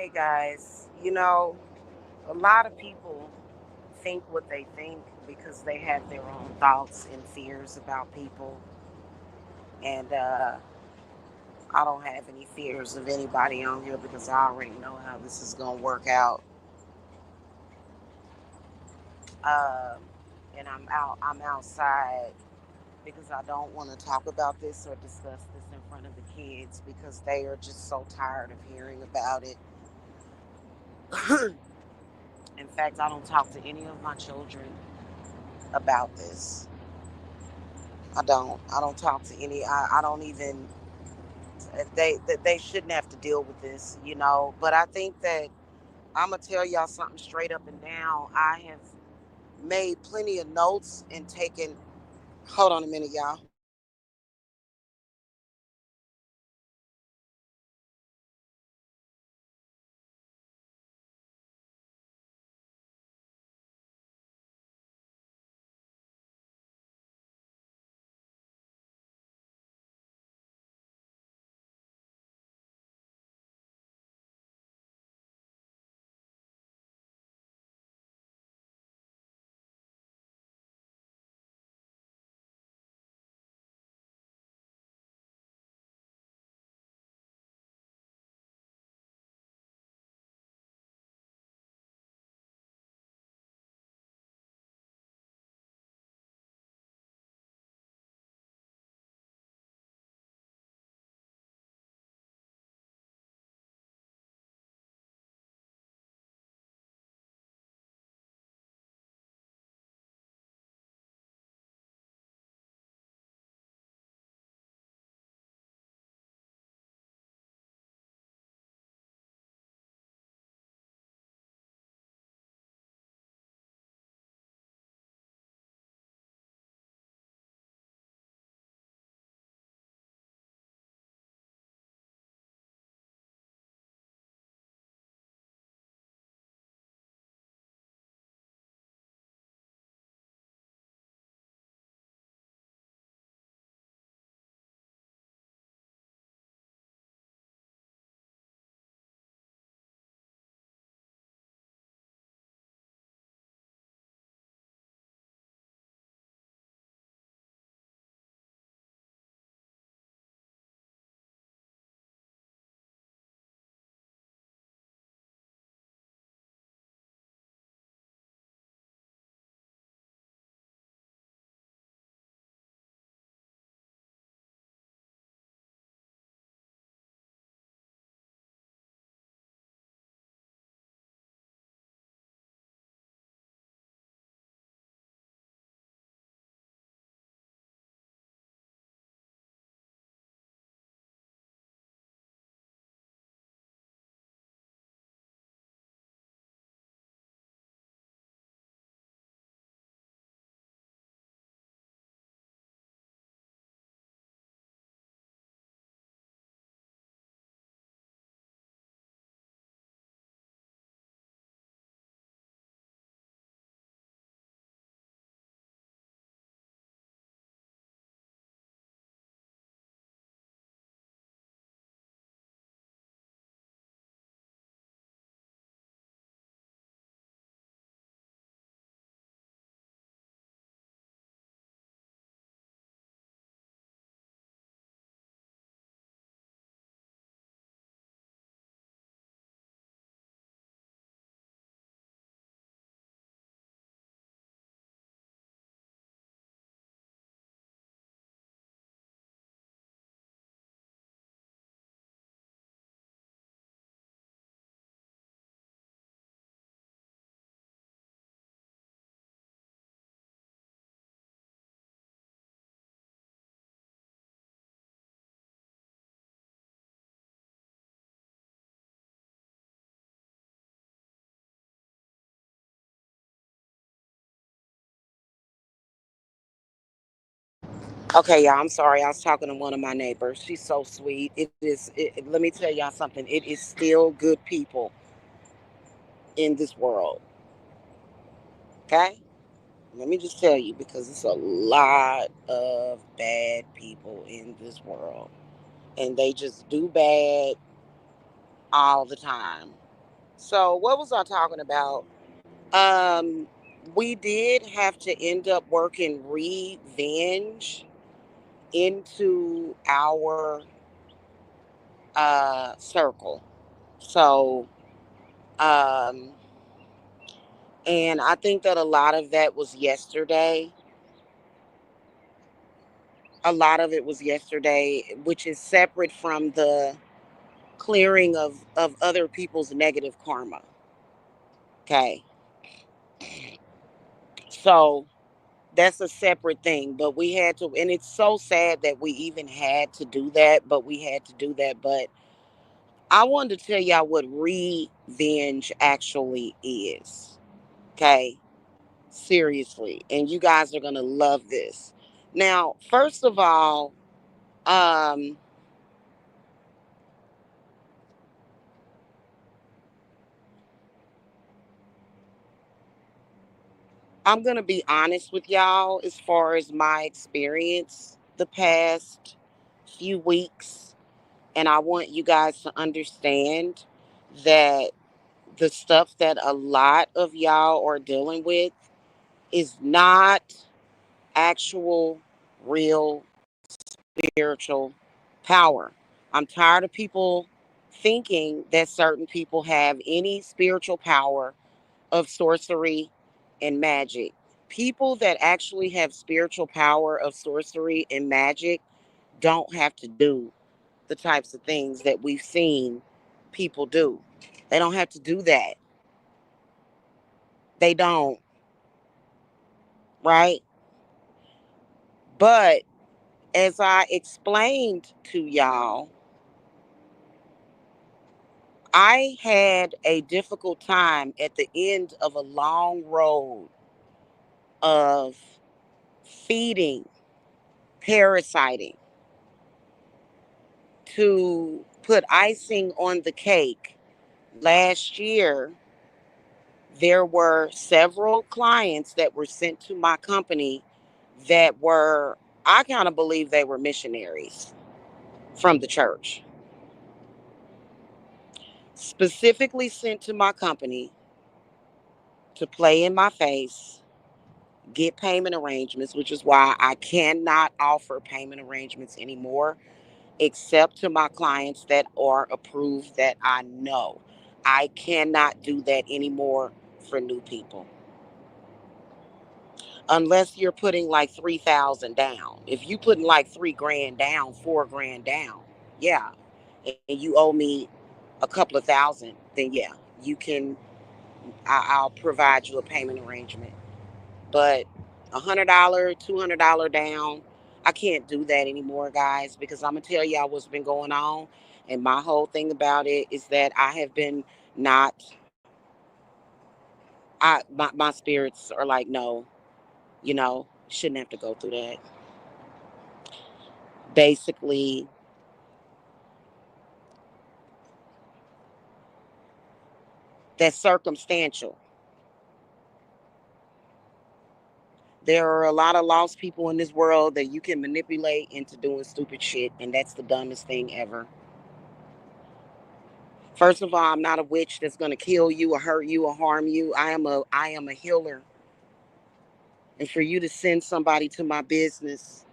Hey guys, a lot of people think what they think because they have their own thoughts and fears about people. And I don't have any fears of anybody on here because I already know how this is going to work out. Um, and I'm outside because I don't want to talk about this or discuss this in front of the kids because they are just so tired of hearing about it. In fact, I don't talk to any of my children about this. I don't. I don't talk to any. I don't even. They shouldn't have to deal with this. But I think that I'm gonna tell y'all something straight up and down. I have made plenty of notes and taken. Hold on a minute, y'all. Okay, y'all. I'm sorry. I was talking to one of my neighbors. She's so sweet. It is. Let me tell y'all something. It is still good people in this world. Okay. Let me just tell you because it's a lot of bad people in this world, and they just do bad all the time. So what was I talking about? Um, we did have to end up working revenge into our circle. So, um, and I think that a lot of that was yesterday. A lot of it was yesterday, which is separate from the clearing of other people's negative karma. Okay. So that's a separate thing, but we had to, and it's so sad that we even had to do that, but we had to do that. But I wanted to tell y'all what revenge actually is. Okay. Seriously. And you guys are going to love this. Now, first of all, um, I'm going to be honest with y'all as far as my experience the past few weeks. And I want you guys to understand that the stuff that a lot of y'all are dealing with is not actual, real spiritual power. I'm tired of people thinking that certain people have any spiritual power of sorcery and magic. People that actually have spiritual power of sorcery and magic don't have to do the types of things that we've seen people do. They don't have to do that. They don't, right? But as I explained to y'all, I had a difficult time at the end of a long road of feeding, parasiting. To put icing on the cake, last year, there were several clients that were sent to my company that were, I kind of believe they were missionaries from the church, specifically sent to my company to play in my face, get payment arrangements, which is why I cannot offer payment arrangements anymore, except to my clients that are approved that I know. I cannot do that anymore for new people. Unless you're putting like 3,000 down. If you putting like 3 grand down, 4 grand down, yeah, and you owe me a couple of thousand, then yeah, you can. I'll provide you a payment arrangement. But $100, $200 down, I can't do that anymore, guys, because I'm gonna tell y'all what's been going on. And my whole thing about it is that I have been not. My spirits are like, no, shouldn't have to go through that. Basically, that's circumstantial. There are a lot of lost people in this world that you can manipulate into doing stupid shit, and that's the dumbest thing ever. First of all, I'm not a witch that's going to kill you or hurt you or harm you. I am a healer. And for you to send somebody to my business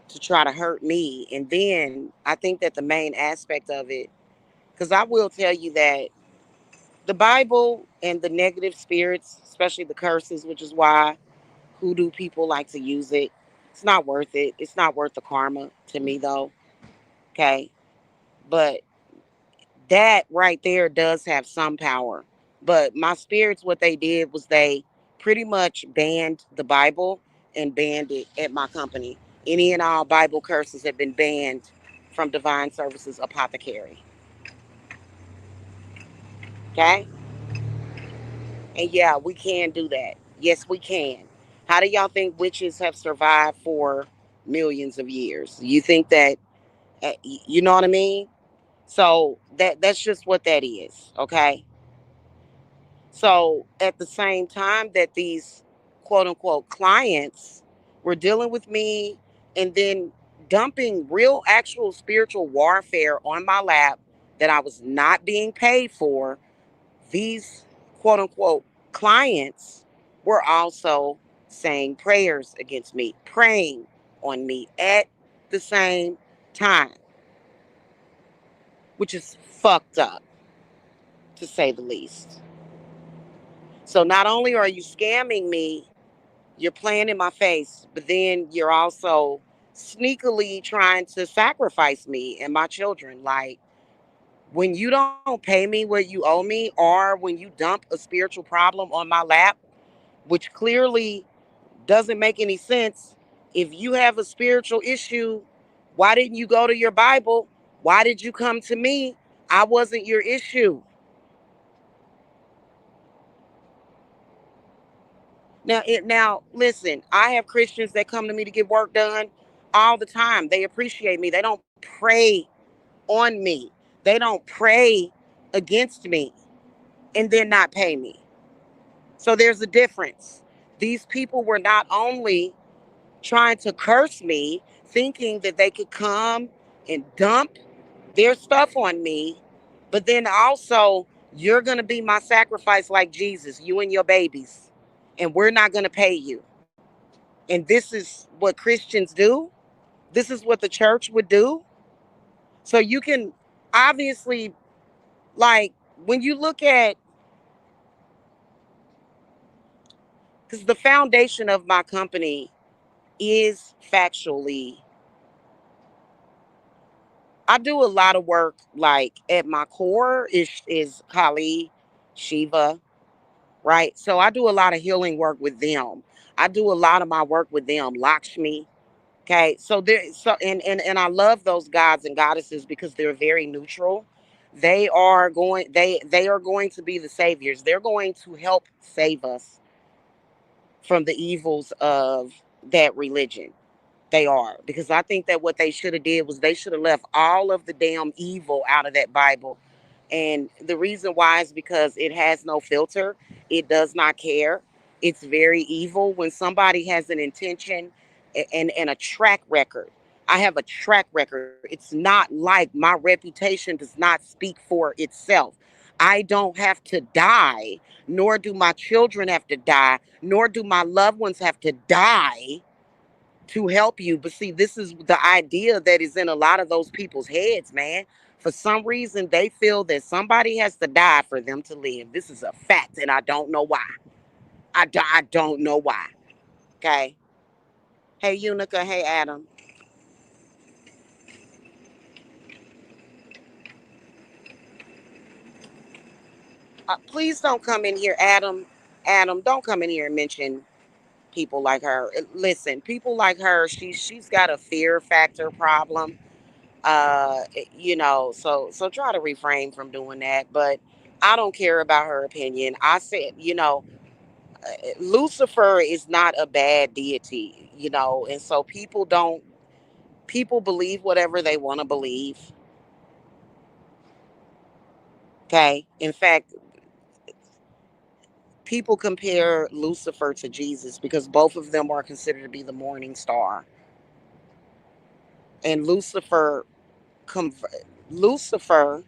to try to hurt me, and then I think that the main aspect of it, because I will tell you that the Bible and the negative spirits, especially the curses, which is why hoodoo people like to use it, it's not worth it. It's not worth the karma to me, though. Okay. But that right there does have some power. But my spirits, what they did was they pretty much banned the Bible and banned it at my company. Any and all Bible curses have been banned from Divine Services Apothecary. Okay? And yeah, we can do that. Yes, we can. How do y'all think witches have survived for millions of years? You think that, you know what I mean? So that's just what that is. Okay? So at the same time that these quote unquote clients were dealing with me and then dumping real actual spiritual warfare on my lap that I was not being paid for these quote unquote clients were also saying prayers against me, praying on me at the same time, which is fucked up to say the least. So not only are you scamming me, you're playing in my face, but then you're also sneakily trying to sacrifice me and my children. Like, when you don't pay me what you owe me, or when you dump a spiritual problem on my lap, which clearly doesn't make any sense. If you have a spiritual issue, why didn't you go to your Bible? Why did you come to me? I wasn't your issue. Now listen, I have Christians that come to me to get work done all the time. They appreciate me. They don't pray on me. They don't pray against me and then not pay me. So there's a difference. These people were not only trying to curse me, thinking that they could come and dump their stuff on me, but then also, you're going to be my sacrifice like Jesus, you and your babies, and we're not going to pay you. And this is what Christians do. This is what the church would do. So you can obviously, like, when you look at, because the foundation of my company is factually, I do a lot of work. Like, at my core is Kali, Shiva, right? So I do a lot of healing work with them. I do a lot of my work with them, Lakshmi. Okay, so and I love those gods and goddesses because they're very neutral. They are going to be the saviors. They're going to help save us from the evils of that religion. They are, because I think that what they should have did was they should have left all of the damn evil out of that Bible. And the reason why is because it has no filter. It does not care. It's very evil. When somebody has an intention and a track record, I have a track record. It's not like my reputation does not speak for itself. I don't have to die, nor do my children have to die, nor do my loved ones have to die to help you. But see, this is the idea that is in a lot of those people's heads, man. For some reason, they feel that somebody has to die for them to live. This is a fact, and I don't know why. I don't know why. Okay. Hey, Unica. Hey, Adam. Please don't come in here, Adam. Adam, don't come in here and mention people like her. Listen, people like her, she's got a fear factor problem. So try to refrain from doing that. But I don't care about her opinion. I said, Lucifer is not a bad deity, and so people believe whatever they want to believe. Okay. In fact, people compare Lucifer to Jesus because both of them are considered to be the morning star. And conv- Lucifer,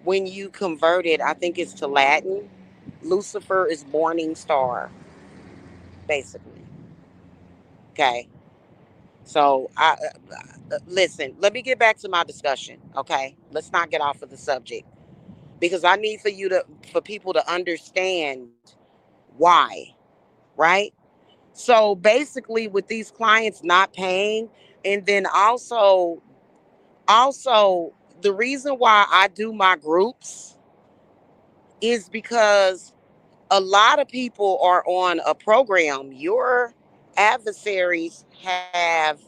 when you convert it, I think it's to Latin. Lucifer is morning star, basically. Okay. So listen. Let me get back to my discussion. Okay. Let's not get off of the subject because I need for people to understand why. Right. So basically, with these clients not paying, and then also the reason why I do my groups is because a lot of people are on a program. Your adversaries have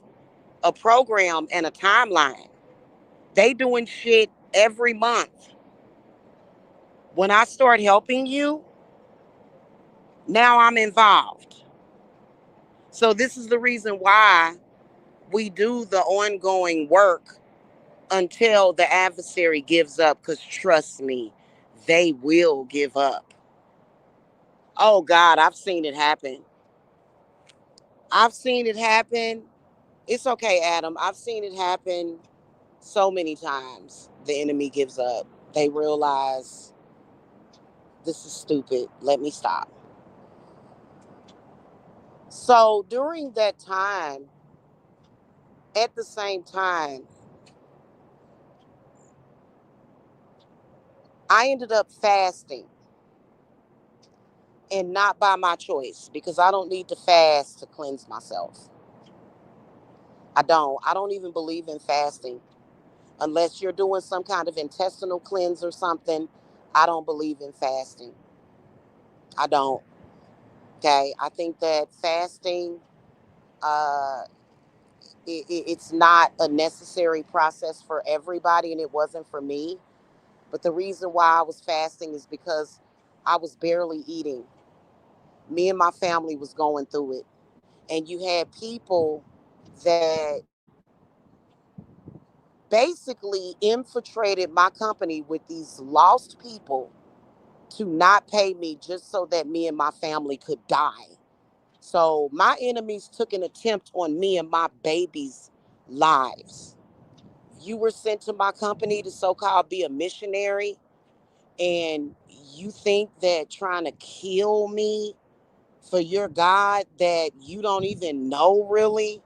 a program and a timeline. They doing shit every month. When I start helping you, now I'm involved. So this is the reason why we do the ongoing work until the adversary gives up, because trust me, they will give up. Oh God, I've seen it happen. I've seen it happen. It's okay, Adam. I've seen it happen so many times. The enemy gives up. They realize this is stupid. Let me stop. So during that time, at the same time, I ended up fasting, and not by my choice, because I don't need to fast to cleanse myself. I don't even believe in fasting unless you're doing some kind of intestinal cleanse or something. I don't believe in fasting. I don't. Okay. I think that fasting, uh, it's not a necessary process for everybody, and it wasn't for me. But the reason why I was fasting is because I was barely eating. Me and my family was going through it. And you had people that basically infiltrated my company with these lost people to not pay me just so that me and my family could die. So my enemies took an attempt on me and my babies' lives. You were sent to my company to so-called be a missionary, and you think that trying to kill me for your God that you don't even know really,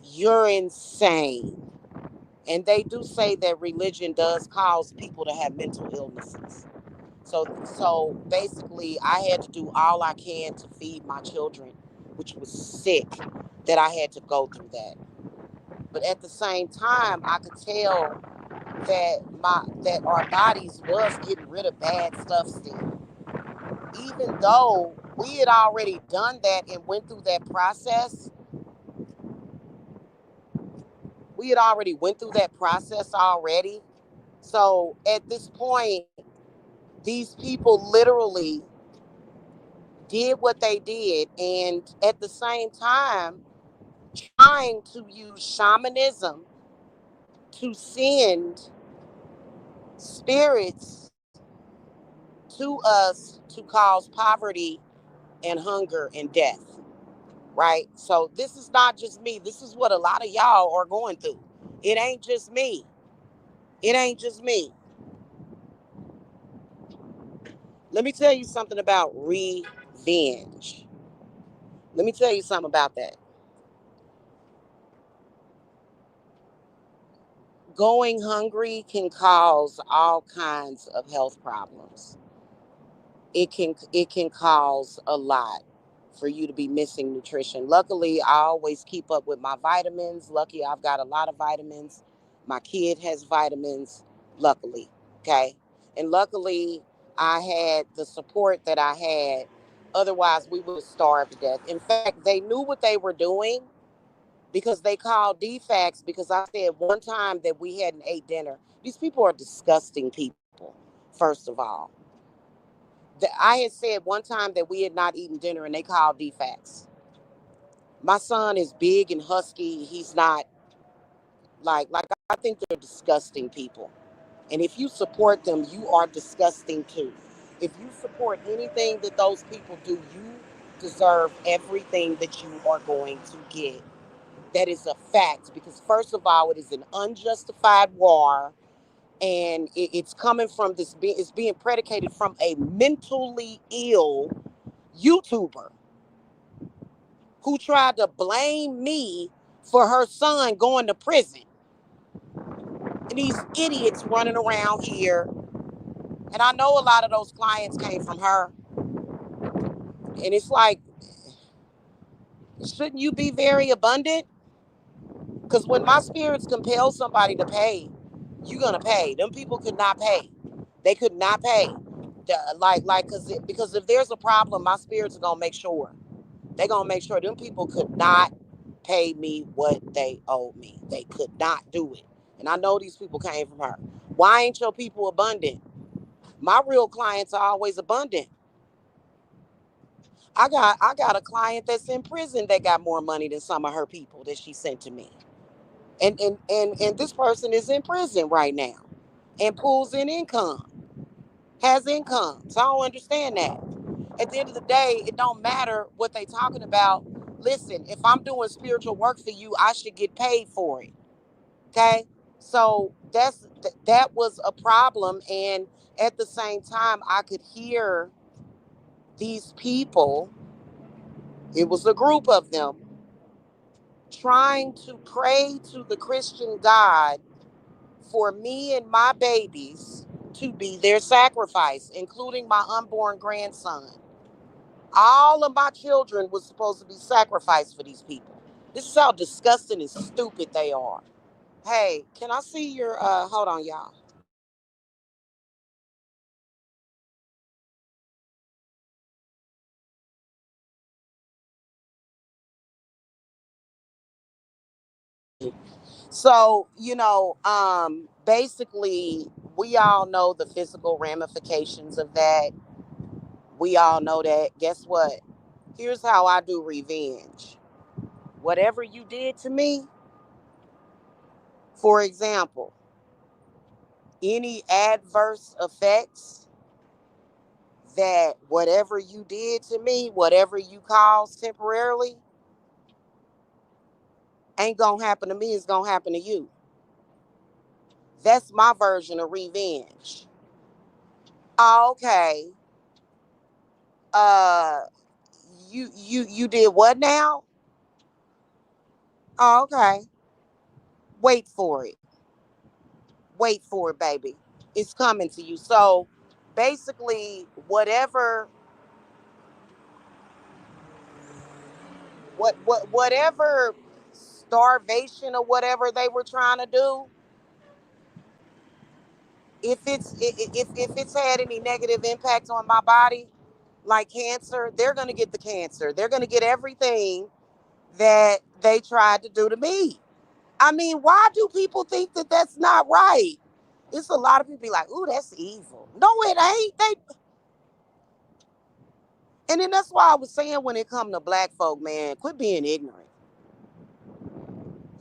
you're insane. And they do say that religion does cause people to have mental illnesses. So basically, I had to do all I can to feed my children, which was sick that I had to go through that. But at the same time, I could tell that our bodies was getting rid of bad stuff still. Even though we had already done that and went through that process, we had already went through that process already. So at this point, these people literally did what they did, and at the same time trying to use shamanism to send spirits to us to cause poverty and hunger and death, right? So this is not just me. This is what a lot of y'all are going through. It ain't just me. It ain't just me. Let me tell you something about revenge. Let me tell you something about that. Going hungry can cause all kinds of health problems. It can cause a lot for you to be missing nutrition. Luckily, I always keep up with my vitamins. Lucky I've got a lot of vitamins. My kid has vitamins, luckily. Okay. And luckily I had the support that I had. Otherwise we would have starved to death. In fact, they knew what they were doing because they called defects because I said one time that we hadn't ate dinner. These people are disgusting people, first of all. I had said one time that we had not eaten dinner and they called defects. My son is big and husky. He's not like I think they're disgusting people. And if you support them, you are disgusting too. If you support anything that those people do, you deserve everything that you are going to get. That is a fact because first of all, it is an unjustified war, and it's coming from this. It's being predicated from a mentally ill YouTuber who tried to blame me for her son going to prison. And these idiots running around here. And I know a lot of those clients came from her. And it's like, shouldn't you be very abundant? Because when my spirits compel somebody to pay, you're going to pay. Them people could not pay. They could not pay. Because if there's a problem, my spirits are going to make sure. They're going to make sure them people could not pay me what they owe me. They could not do it. And I know these people came from her. Why ain't your people abundant? My real clients are always abundant. I got a client that's in prison that got more money than some of her people that she sent to me. And this person is in prison right now and pulls in income, has income. So I don't understand that. At the end of the day, it don't matter what they talking about. Listen, if I'm doing spiritual work for you, I should get paid for it. Okay? So that was a problem, at the same time, I could hear these people, it was a group of them, trying to pray to the Christian God for me and my babies to be their sacrifice, including my unborn grandson. All of my children was supposed to be sacrificed for these people. This is how disgusting and stupid they are. Hey, can I see your hold on, y'all. So, basically we all know the physical ramifications of that. We all know that. Guess what? Here's how I do revenge. Whatever you did to me, for example, any adverse effects that whatever you did to me, whatever you caused temporarily, ain't gonna happen to me, it's gonna happen to you. That's my version of revenge. Oh, okay. Uh you did what now? Oh, okay. Wait for it. Wait for it, baby. It's coming to you. So basically, whatever starvation or whatever they were trying to do, if it's had any negative impact on my body, like cancer, they're gonna get the cancer. They're gonna get everything that they tried to do to me. I mean, why do people think that that's not right? It's a lot of people be like, "Ooh, that's evil." No, it ain't. And then that's why I was saying when it come to black folk, man, quit being ignorant.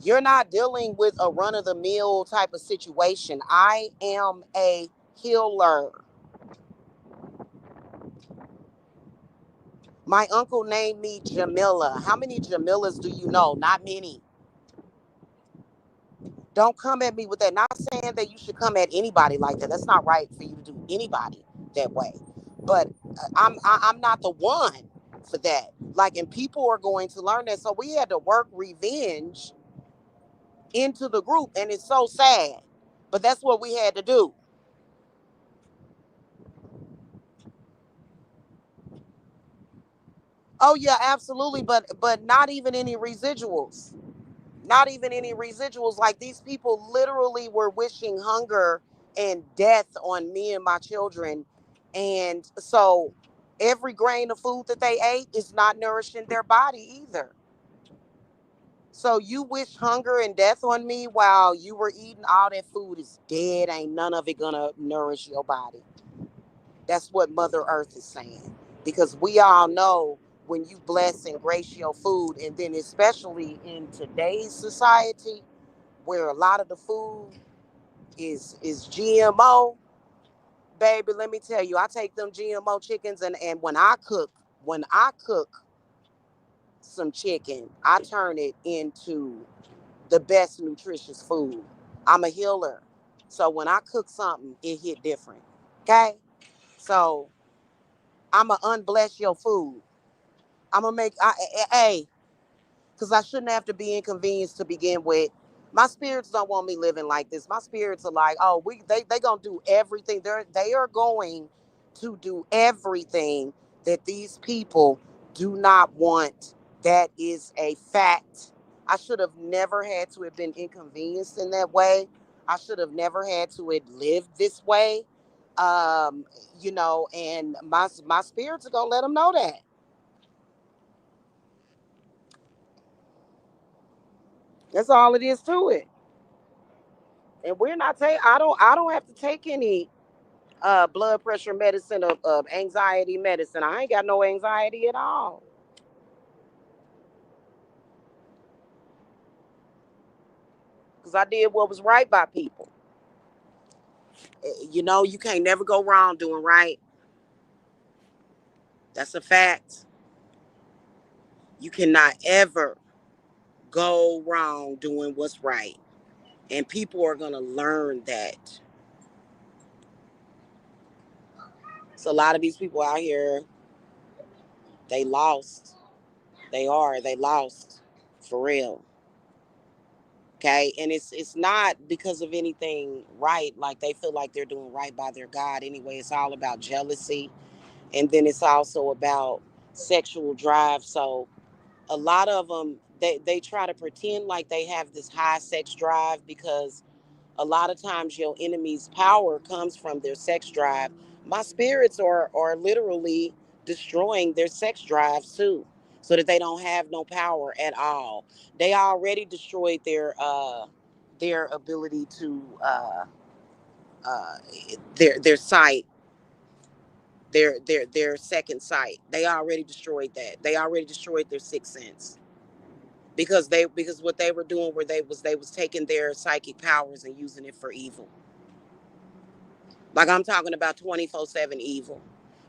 You're not dealing with a run of the mill type of situation. I am a healer. My uncle named me Jamila. How many Jamilas do you know? Not many. Don't come at me with that. Not saying that you should come at anybody like that. That's not right for you to do anybody that way. But I'm not the one for that. Like, and people are going to learn that. So we had to work revenge into the group, and it's so sad. But that's what we had to do. Oh yeah, absolutely. But not even any residuals. Not even any residuals. Like, these people literally were wishing hunger and death on me and my children. And so every grain of food that they ate is not nourishing their body either. So you wish hunger and death on me while you were eating all that food is dead. Ain't none of it gonna nourish your body. That's what Mother Earth is saying. Because we all know when you bless and grace your food, and then especially in today's society, where a lot of the food is GMO, baby, let me tell you, I take them GMO chickens, and when I cook some chicken, I turn it into the best nutritious food. I'm a healer. So when I cook something, it hit different. Okay? So I'ma unbless your food. I'ma make hey, because I shouldn't have to be inconvenienced to begin with. My spirits don't want me living like this. My spirits are like, oh, they gonna do everything. They are going to do everything that these people do not want. That is a fact. I should have never had to have been inconvenienced in that way. I should have never had to have lived this way. Um, and my spirits are gonna let them know that. That's all it is to it. And we're not taking. I don't have to take any blood pressure medicine of anxiety medicine. I ain't got no anxiety at all because I did what was right by people. You can't never go wrong doing right. That's a fact. You cannot ever go wrong doing what's right, and people are gonna learn that. So a lot of these people out here, they lost. They lost for real. Okay, and it's not because of anything right. Like they feel like they're doing right by their God anyway. It's all about jealousy, and then it's also about sexual drive. So a lot of them, they try to pretend like they have this high sex drive because a lot of times your enemy's power comes from their sex drive. My spirits are literally destroying their sex drives too, so that they don't have no power at all. They already destroyed their ability to uh their sight, their second sight. They already destroyed that. They already destroyed their sixth sense because what they were doing where they was taking their psychic powers and using it for evil. Like I'm talking about 24/7 evil.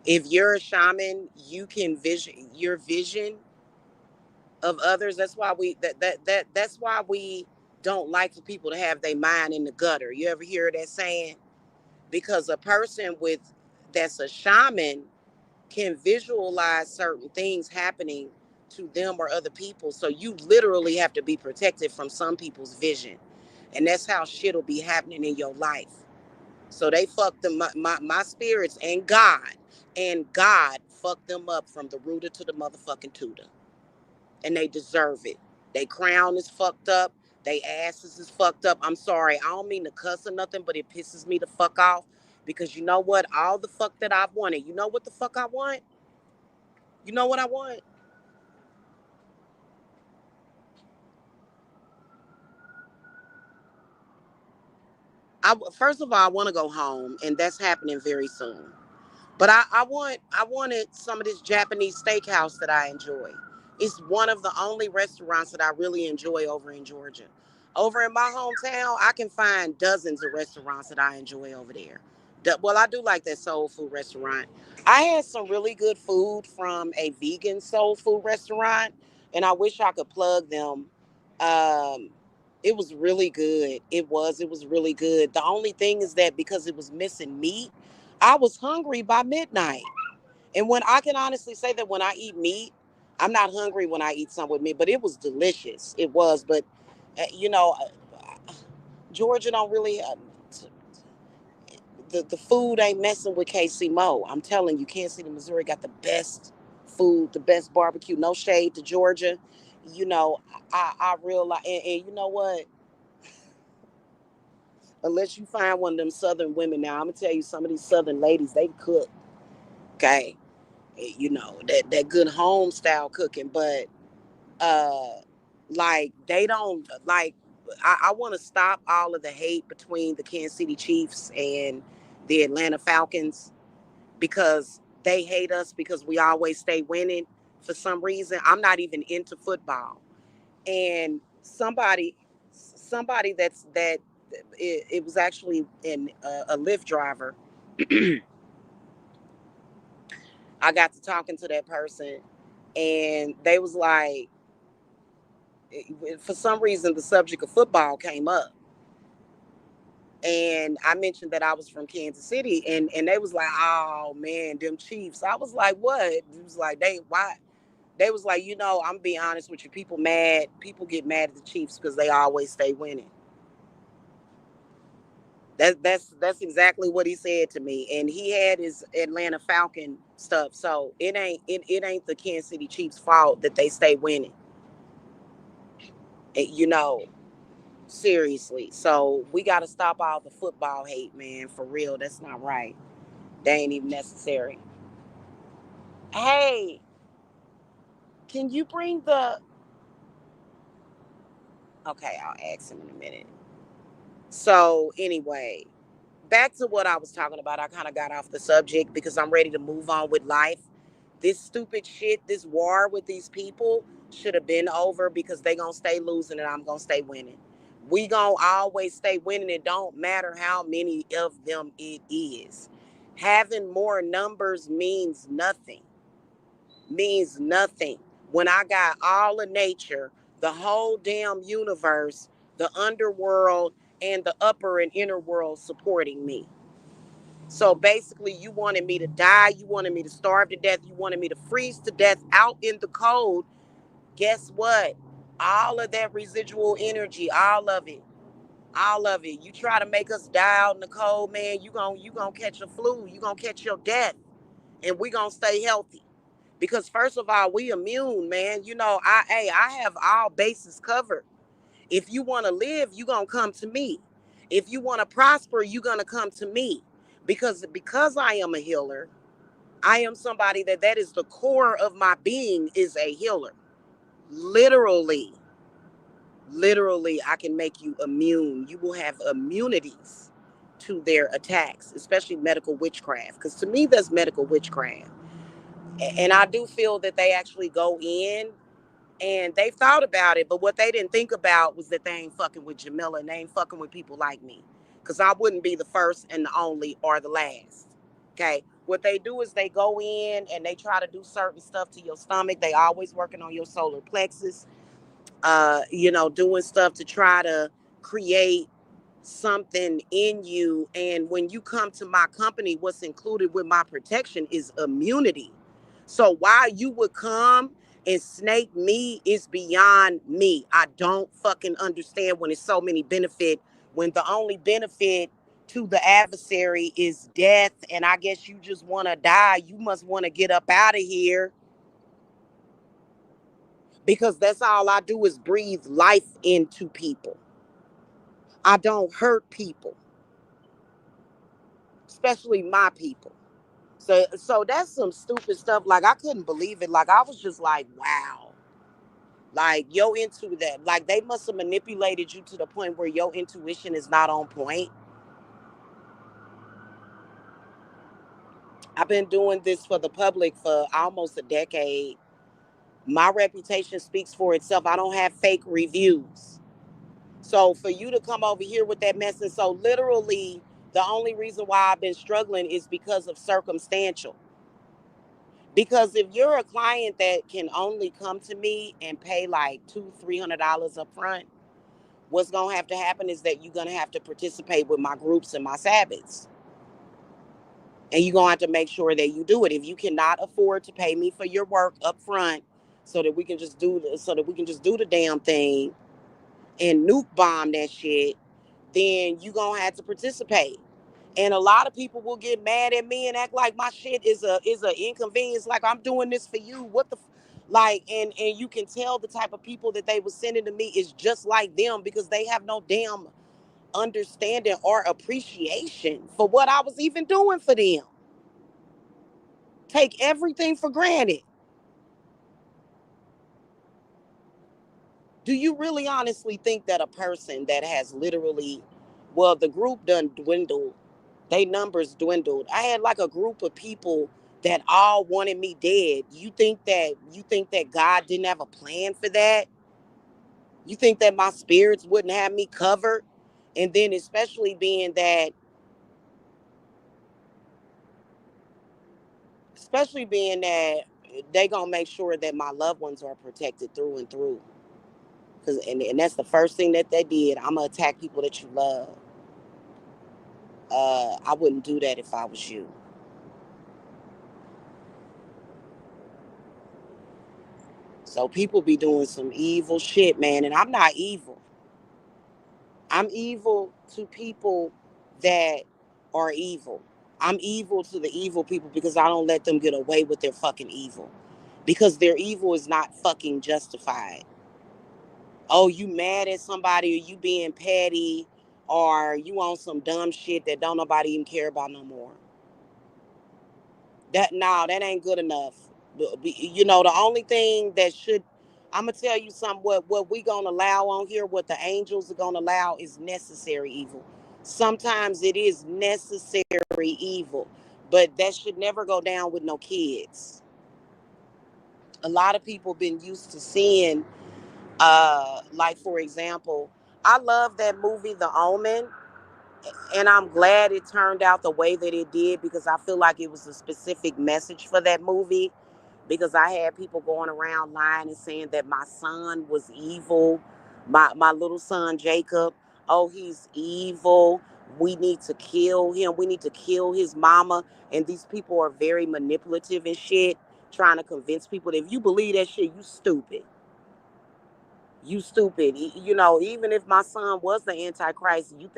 If you're a shaman, you can vision your vision of others. That's why we don't like for people to have their mind in the gutter. You ever hear that saying? Because a person with that's a shaman can visualize certain things happening to them or other people. So you literally have to be protected from some people's vision. And that's how shit'll be happening in your life. So they fucked them, my spirits and God fucked them up from the rooter to the motherfucking tutor. And they deserve it. They crown is fucked up. They asses is fucked up. I'm sorry. I don't mean to cuss or nothing, but it pisses me the fuck off. Because you know what? All the fuck that I've wanted. You know what the fuck I want? You know what I want? First of all, I want to go home, and that's happening very soon. But I wanted some of this Japanese steakhouse that I enjoy. It's one of the only restaurants that I really enjoy over in Georgia. Over in my hometown, I can find dozens of restaurants that I enjoy over there. Well, I do like that soul food restaurant. I had some really good food from a vegan soul food restaurant, and I wish I could plug them. Um, it was really good. It was really good. The only thing is that because it was missing meat, I was hungry by midnight. And when I can honestly say that when I eat meat, I'm not hungry when I eat some with meat, but it was delicious. It was, but you know, Georgia don't really the food ain't messing with KC Mo. I'm telling you, Kansas City, Missouri got the best food, the best barbecue. No shade to Georgia. You know, I realize, and you know what? Unless you find one of them Southern women, now I'm gonna tell you, some of these Southern ladies, they cook. Okay, you know that good home style cooking, but uh like they don't like. I want to stop all of the hate between the Kansas City Chiefs and the Atlanta Falcons because they hate us because we always stay winning. For some reason, I'm not even into football, and somebody that it was actually in a Lyft driver. I got to talking to that person, and they was like, for some reason, the subject of football came up, and I mentioned that I was from Kansas City, and they was like, "Oh man, them Chiefs." I was like, "What?" It was like they why? They was like, I'm being honest with you. People mad. People get mad at the Chiefs because they always stay winning. That's exactly what he said to me, and he had his Atlanta Falcon stuff. So it ain't the Kansas City Chiefs' fault that they stay winning. And, seriously. So we got to stop all the football hate, man. For real, that's not right. They ain't even necessary. Hey, can you bring the? Okay, I'll ask him in a minute. So anyway, back to what I was talking about. I kind of got off the subject because I'm ready to move on with life. This stupid shit, this war with these people should have been over because they gonna stay losing and I'm gonna stay winning. We gonna always stay winning. It don't matter how many of them it is. Having more numbers means nothing. Means nothing. When I got all of nature, the whole damn universe, the underworld, and the upper and inner world supporting me. So basically, you wanted me to die. You wanted me to starve to death. You wanted me to freeze to death out in the cold. Guess what? All of that residual energy, all of it. You try to make us die out in the cold, man. You gonna catch a flu. You gonna catch your death, and we gonna stay healthy. Because first of all, we immune, man. I have all bases covered. If you want to live, you gonna come to me. If you want to prosper, you gonna come to me. Because I am a healer, I am somebody that is the core of my being is a healer. Literally, literally, I can make you immune. You will have immunities to their attacks, especially medical witchcraft. Because to me, that's medical witchcraft. And I do feel that they actually go in and they've thought about it, but what they didn't think about was that they ain't fucking with Jamila and they ain't fucking with people like me. Because I wouldn't be the first and the only or the last. Okay? What they do is they go in and they try to do certain stuff to your stomach. They always working on your solar plexus, doing stuff to try to create something in you. And when you come to my company, what's included with my protection is immunity. So why you would come and snake me is beyond me. I don't fucking understand when it's so many benefit, when the only benefit to the adversary is death. And I guess you just want to die. You must want to get up out of here, because that's all I do is breathe life into people. I don't hurt people, especially my people. So that's some stupid stuff. Like, I couldn't believe it. Like, I was just like, wow. Like, yo into that. Like, they must have manipulated you to the point where your intuition is not on point. I've been doing this for the public for almost a decade. My reputation speaks for itself. I don't have fake reviews. So for you to come over here with that mess, and so literally the only reason why I've been struggling is because of circumstantial. Because if you're a client that can only come to me and pay like $200-300 up front, what's gonna have to happen is that you're gonna have to participate with my groups and my Sabbaths. And you're gonna have to make sure that you do it. If you cannot afford to pay me for your work up front so that we can just do the damn thing and nuke bomb that shit, then you gonna have to participate. And a lot of people will get mad at me and act like my shit is a inconvenience. Like, I'm doing this for you. Like, and you can tell the type of people that they were sending to me is just like them, because they have no damn understanding or appreciation for what I was even doing for them. Take everything for granted. Do you really honestly think that a person that has literally, well, the group done dwindled, they numbers dwindled. I had like a group of people that all wanted me dead. You think that God didn't have a plan for that? You think that my spirits wouldn't have me covered? And then especially being that they gonna make sure that my loved ones are protected through and through. And that's the first thing that they did. I'm gonna attack people that you love. I wouldn't do that if I was you. So people be doing some evil shit, man, and I'm not evil. I'm evil to people that are evil. I'm evil to the evil people because I don't let them get away with their fucking evil. Because their evil is not fucking justified. Oh, you mad at somebody, or you being petty, or you on some dumb shit that don't nobody even care about no more. That ain't good enough. The only thing that should, I'm gonna tell you something. What we gonna allow on here, what the angels are gonna allow, is necessary evil. Sometimes it is necessary evil, but that should never go down with no kids. A lot of people been used to seeing, like, for example, I love that movie The Omen, and I'm glad it turned out the way that it did, because I feel like it was a specific message for that movie. Because I had people going around lying and saying that my son was evil, my little son Jacob. Oh, he's evil. We need to kill him. We need to kill his mama. And these people are very manipulative and shit, trying to convince people that if you believe that shit, you stupid. You stupid. You know, even if my son was the Antichrist, you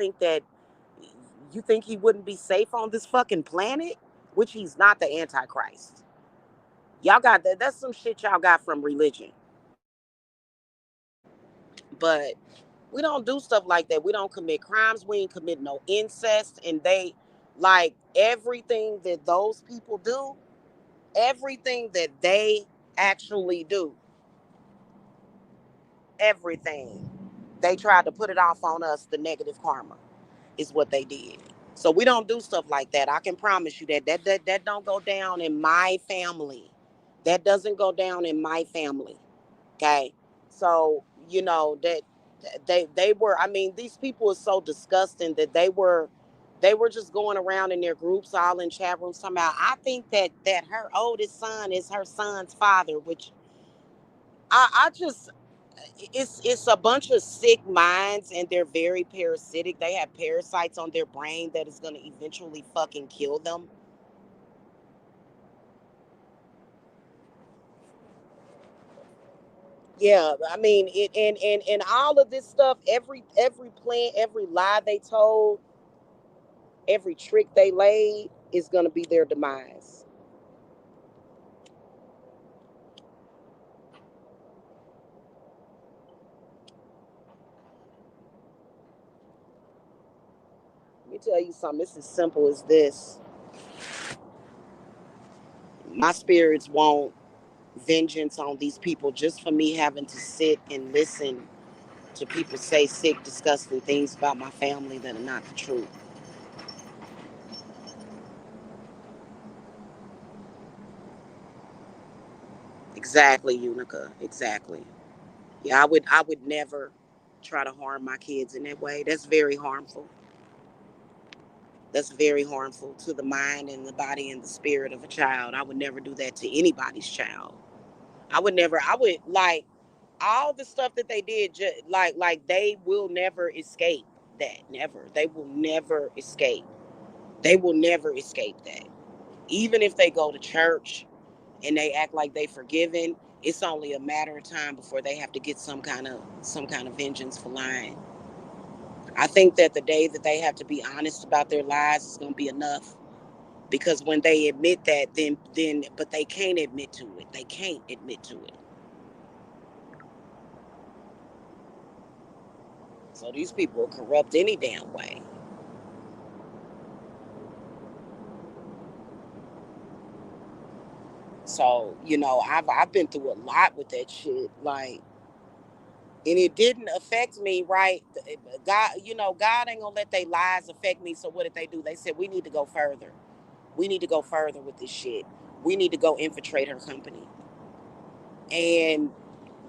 think he wouldn't be safe on this fucking planet? Which he's not the Antichrist. Y'all got that. That's some shit y'all got from religion. But we don't do stuff like that. We don't commit crimes. We ain't commit no incest. And they, like, everything that those people do, everything that they actually do, everything, they tried to put it off on us. The negative karma is what they did. So we don't do stuff like that. I can promise you that that don't go down in my family. That doesn't go down in my family. Okay. So, you know, that they were, I mean, these people are so disgusting that they were just going around in their groups, all in chat rooms, talking about, I think that her oldest son is her son's father, which I just, it's a bunch of sick minds, and they're very parasitic. They have parasites on their brain that is going to eventually fucking kill them. Yeah, I mean, and all of this stuff, every plan, every lie they told, every trick they laid is going to be their demise. Let me tell you something. It's as simple as this. My spirits want vengeance on these people just for me having to sit and listen to people say sick, disgusting things about my family that are not the truth. Exactly, Unica. Exactly. Yeah, I would never try to harm my kids in that way. That's very harmful. That's very harmful to the mind and the body and the spirit of a child. I would never do that to anybody's child. I would never. I would, like, all the stuff that they did. Like they will never escape that. Never. They will never escape. They will never escape that. Even if they go to church and they act like they forgiven, it's only a matter of time before they have to get some kind of vengeance for lying. I think that the day that they have to be honest about their lies is going to be enough, because when they admit that, then but they can't admit to it. They can't admit to it. So these people are corrupt any damn way. So, I've been through a lot with that shit, like, and it didn't affect me, right? God, God ain't gonna let their lies affect me. So what did they do? They said, we need to go further. We need to go further with this shit. We need to go infiltrate her company. And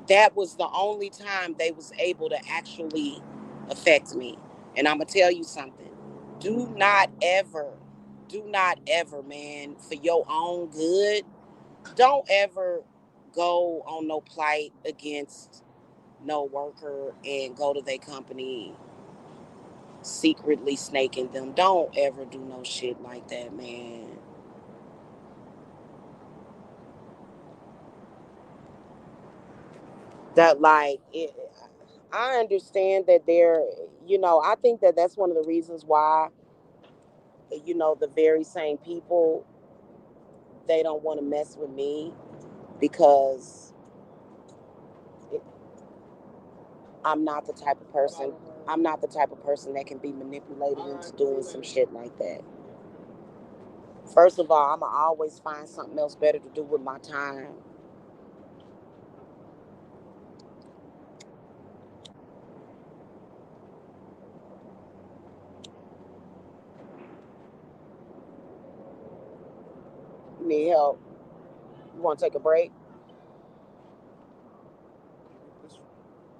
that was the only time they was able to actually affect me. And I'm gonna tell you something. Do not ever, do not ever, man, for your own good, don't ever go on no plight against no worker and go to their company secretly snaking them. Don't ever do no shit like that, man. That, like, I understand that I think that that's one of the reasons why, the very same people, they don't want to mess with me, because it, I'm not the type of person. I'm not the type of person that can be manipulated into doing some shit like that. First of all, I'ma always find something else better to do with my time. You need help? You want to take a break?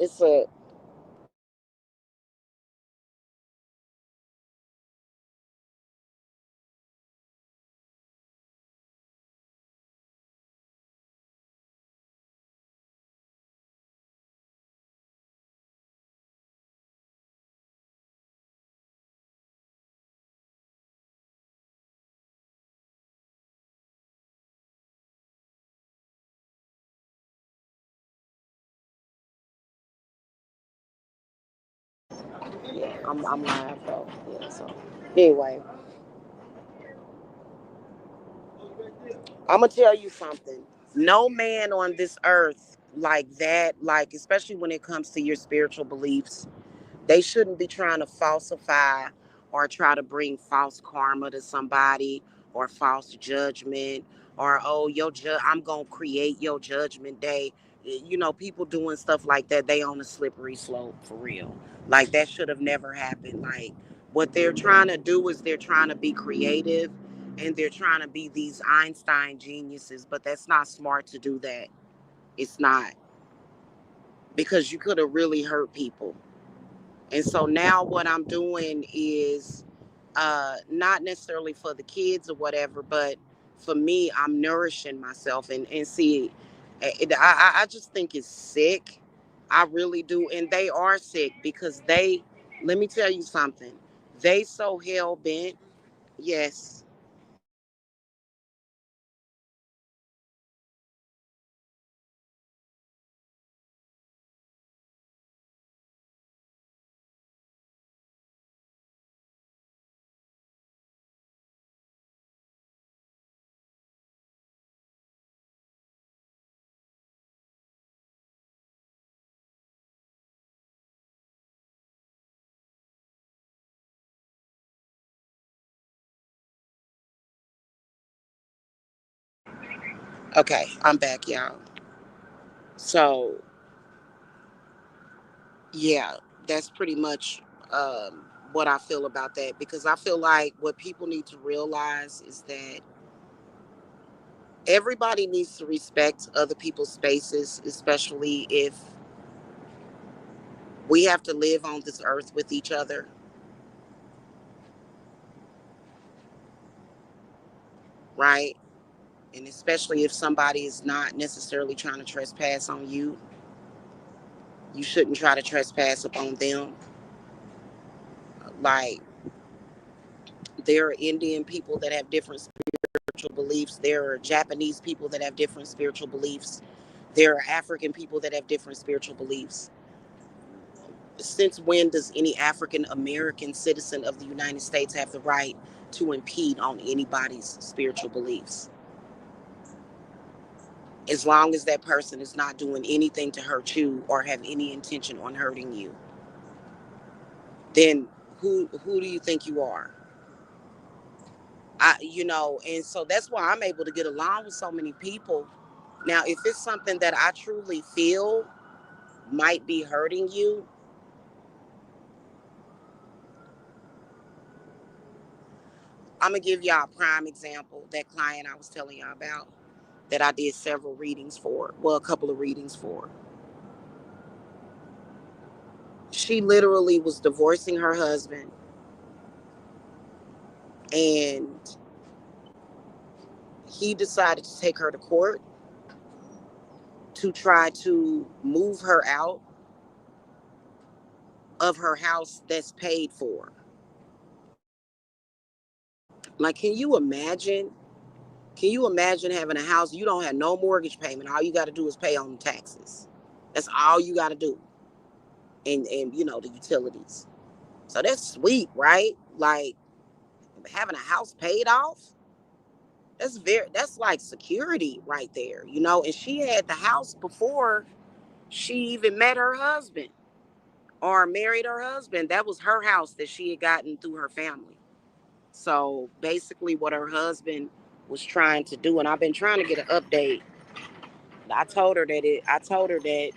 It's a Yeah, I'm live though. Yeah, so anyway, I'm gonna tell you something. No man on this earth like that, like especially when it comes to your spiritual beliefs, they shouldn't be trying to falsify or try to bring false karma to somebody or false judgment or oh I'm gonna create your judgment day. You know, people doing stuff like that, they on a slippery slope for real. Like that should have never happened. Like what they're trying to do is they're trying to be creative and they're trying to be these Einstein geniuses, but that's not smart to do that. It's not, because you could have really hurt people. And so now what I'm doing is not necessarily for the kids or whatever, but for me, I'm nourishing myself and see, I just think it's sick. I really do. And they are sick because let me tell you something. They so hell bent. Yes. Okay, I'm back, y'all. So yeah, that's pretty much what I feel about that, because I feel like what people need to realize is that everybody needs to respect other people's spaces, especially if we have to live on this earth with each other, right? And especially if somebody is not necessarily trying to trespass on you, you shouldn't try to trespass upon them. Like, there are Indian people that have different spiritual beliefs, there are Japanese people that have different spiritual beliefs, there are African people that have different spiritual beliefs. Since when does any African American citizen of the United States have the right to impede on anybody's spiritual beliefs? As long as that person is not doing anything to hurt you or have any intention on hurting you, then who do you think you are? And so that's why I'm able to get along with so many people. Now, if it's something that I truly feel might be hurting you, I'm gonna give y'all a prime example. That client I was telling y'all about, that I did several readings for, well, a couple of readings for. She literally was divorcing her husband, and he decided to take her to court to try to move her out of her house that's paid for. Like, can you imagine? Can you imagine having a house you don't have no mortgage payment? All you got to do is pay on the taxes. That's all you got to do, and the utilities. So that's sweet, right? Like having a house paid off. That's like security right there, And she had the house before she even met her husband or married her husband. That was her house that she had gotten through her family. So basically, what her husband was trying to do, and I've been trying to get an update. I told her that,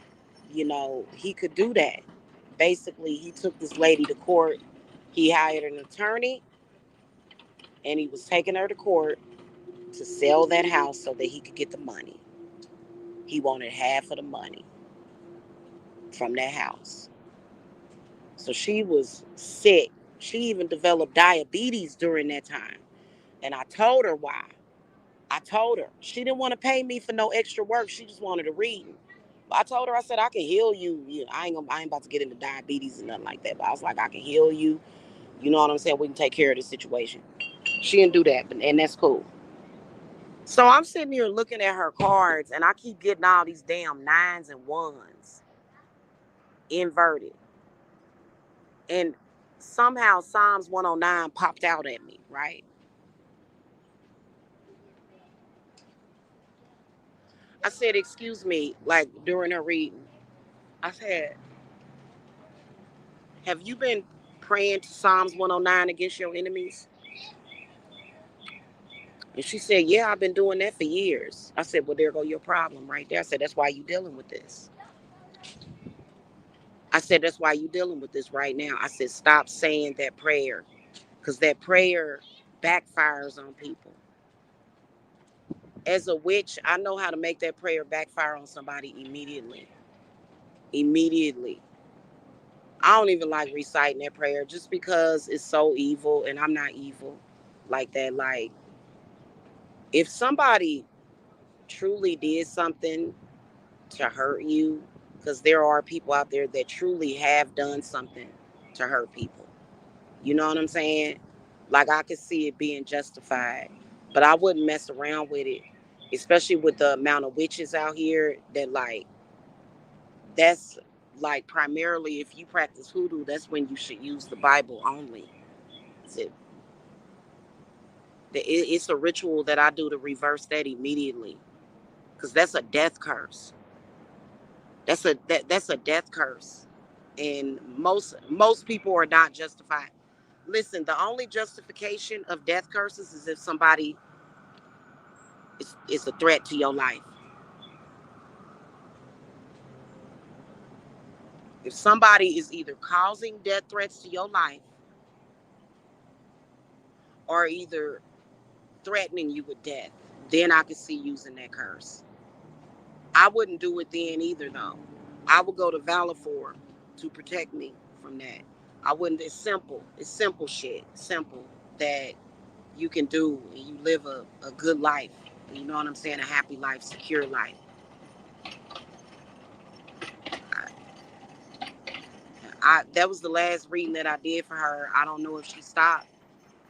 he could do that. Basically, he took this lady to court. He hired an attorney, and he was taking her to court to sell that house so that he could get the money. He wanted half of the money from that house. So she was sick. She even developed diabetes during that time. And I told her why. I told her she didn't want to pay me for no extra work. She just wanted a reading. But I told her, I said, I can heal you. I ain't about to get into diabetes and nothing like that. But I was like, I can heal you. You know what I'm saying? We can take care of this situation. She didn't do that, and that's cool. So I'm sitting here looking at her cards, and I keep getting all these damn nines and ones inverted. And somehow Psalms 109 popped out at me, right? I said, excuse me, like during her reading. I said, have you been praying to Psalms 109 against your enemies? And she said, yeah, I've been doing that for years. I said, well, there go your problem right there. I said, that's why you dealing with this. I said, that's why you dealing with this right now. I said, stop saying that prayer, because that prayer backfires on people. As a witch, I know how to make that prayer backfire on somebody immediately. Immediately. I don't even like reciting that prayer just because it's so evil and I'm not evil like that. Like, if somebody truly did something to hurt you, because there are people out there that truly have done something to hurt people. You know what I'm saying? Like, I could see it being justified, but I wouldn't mess around with it, especially with the amount of witches out here that, like, that's like primarily if you practice hoodoo, that's when you should use the Bible only. It's, it's a ritual that I do to reverse that immediately, because that's a death curse. That's a death curse, and most people are not justified. Listen, the only justification of death curses is if somebody is a threat to your life. If somebody is either causing death threats to your life or either threatening you with death, then I could see using that curse. I wouldn't do it then either, though. I would go to Valafor to protect me from that. I wouldn't. It's simple. It's simple shit. Simple that you can do, and you live a good life. You know what I'm saying? A happy life, secure life. I, that was the last reading that I did for her. I don't know if she stopped.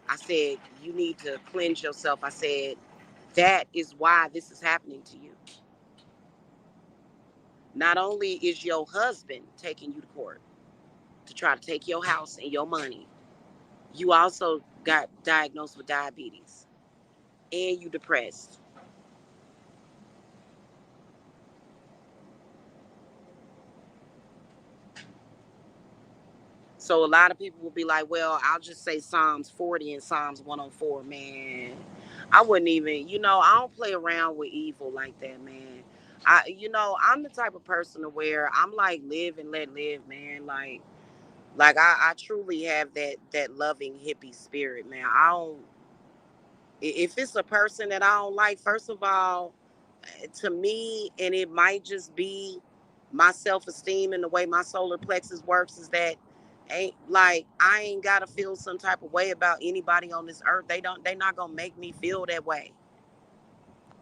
I said, you need to cleanse yourself. I said, that is why this is happening to you. Not only is your husband taking you to court to try to take your house and your money, you also got diagnosed with diabetes and you depressed. So a lot of people will be like, well, I'll just say Psalms 40 and Psalms 104, man. I wouldn't even, I don't play around with evil like that, man. I'm the type of person to where I'm like, live and let live, man. Like I truly have that loving hippie spirit, man. I don't, if it's a person that I don't like, first of all, to me, and it might just be my self-esteem and the way my solar plexus works, is that ain't like I ain't gotta feel some type of way about anybody on this earth. They not gonna make me feel that way.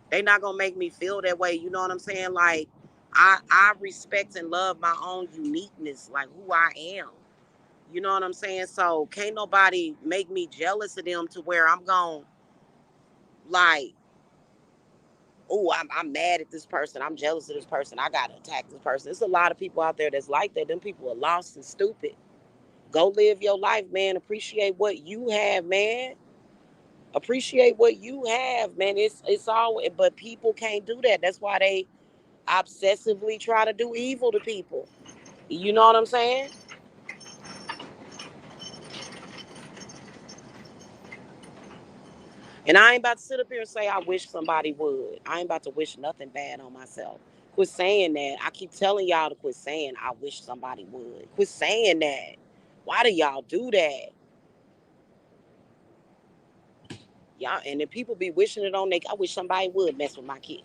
They not gonna make me feel that way. You know what I'm saying? Like, I respect and love my own uniqueness, like who I am. You know what I'm saying? So can't nobody make me jealous of them to where I'm going, like, oh, I'm mad at this person. I'm jealous of this person. I gotta attack this person. There's a lot of people out there that's like that. Them people are lost and stupid. Go live your life, man. Appreciate what you have, man. Appreciate what you have, man. It's all, but people can't do that. That's why they obsessively try to do evil to people. You know what I'm saying? And I ain't about to sit up here and say I wish somebody would. I ain't about to wish nothing bad on myself. Quit saying that. I keep telling y'all to quit saying I wish somebody would. Quit saying that. Why do y'all do that? Y'all, and then people be wishing it on they. I wish somebody would mess with my kid.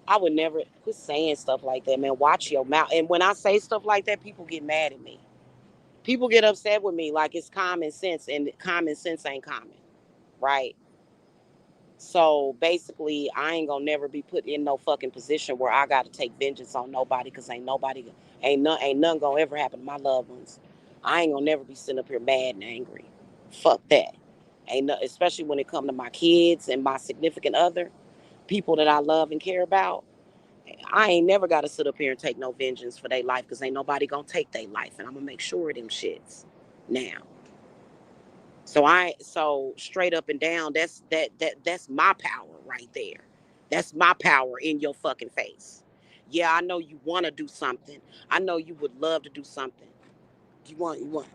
I would never. Quit saying stuff like that, man. Watch your mouth. And when I say stuff like that, people get mad at me. People get upset with me like it's common sense, and common sense ain't common, right? So basically, I ain't gonna never be put in no fucking position where I gotta take vengeance on nobody, because ain't none gonna ever happen to my loved ones. I ain't gonna never be sitting up here mad and angry. Fuck that. Ain't no, especially when it come to my kids and my significant other, people that I love and care about. I ain't never gotta sit up here and take no vengeance for their life, because ain't nobody gonna take their life, and I'm gonna make sure of them shits. now. So straight up and down, that's my power right there. That's my power in your fucking face. Yeah, I know you want to do something. I know you would love to do something. You want.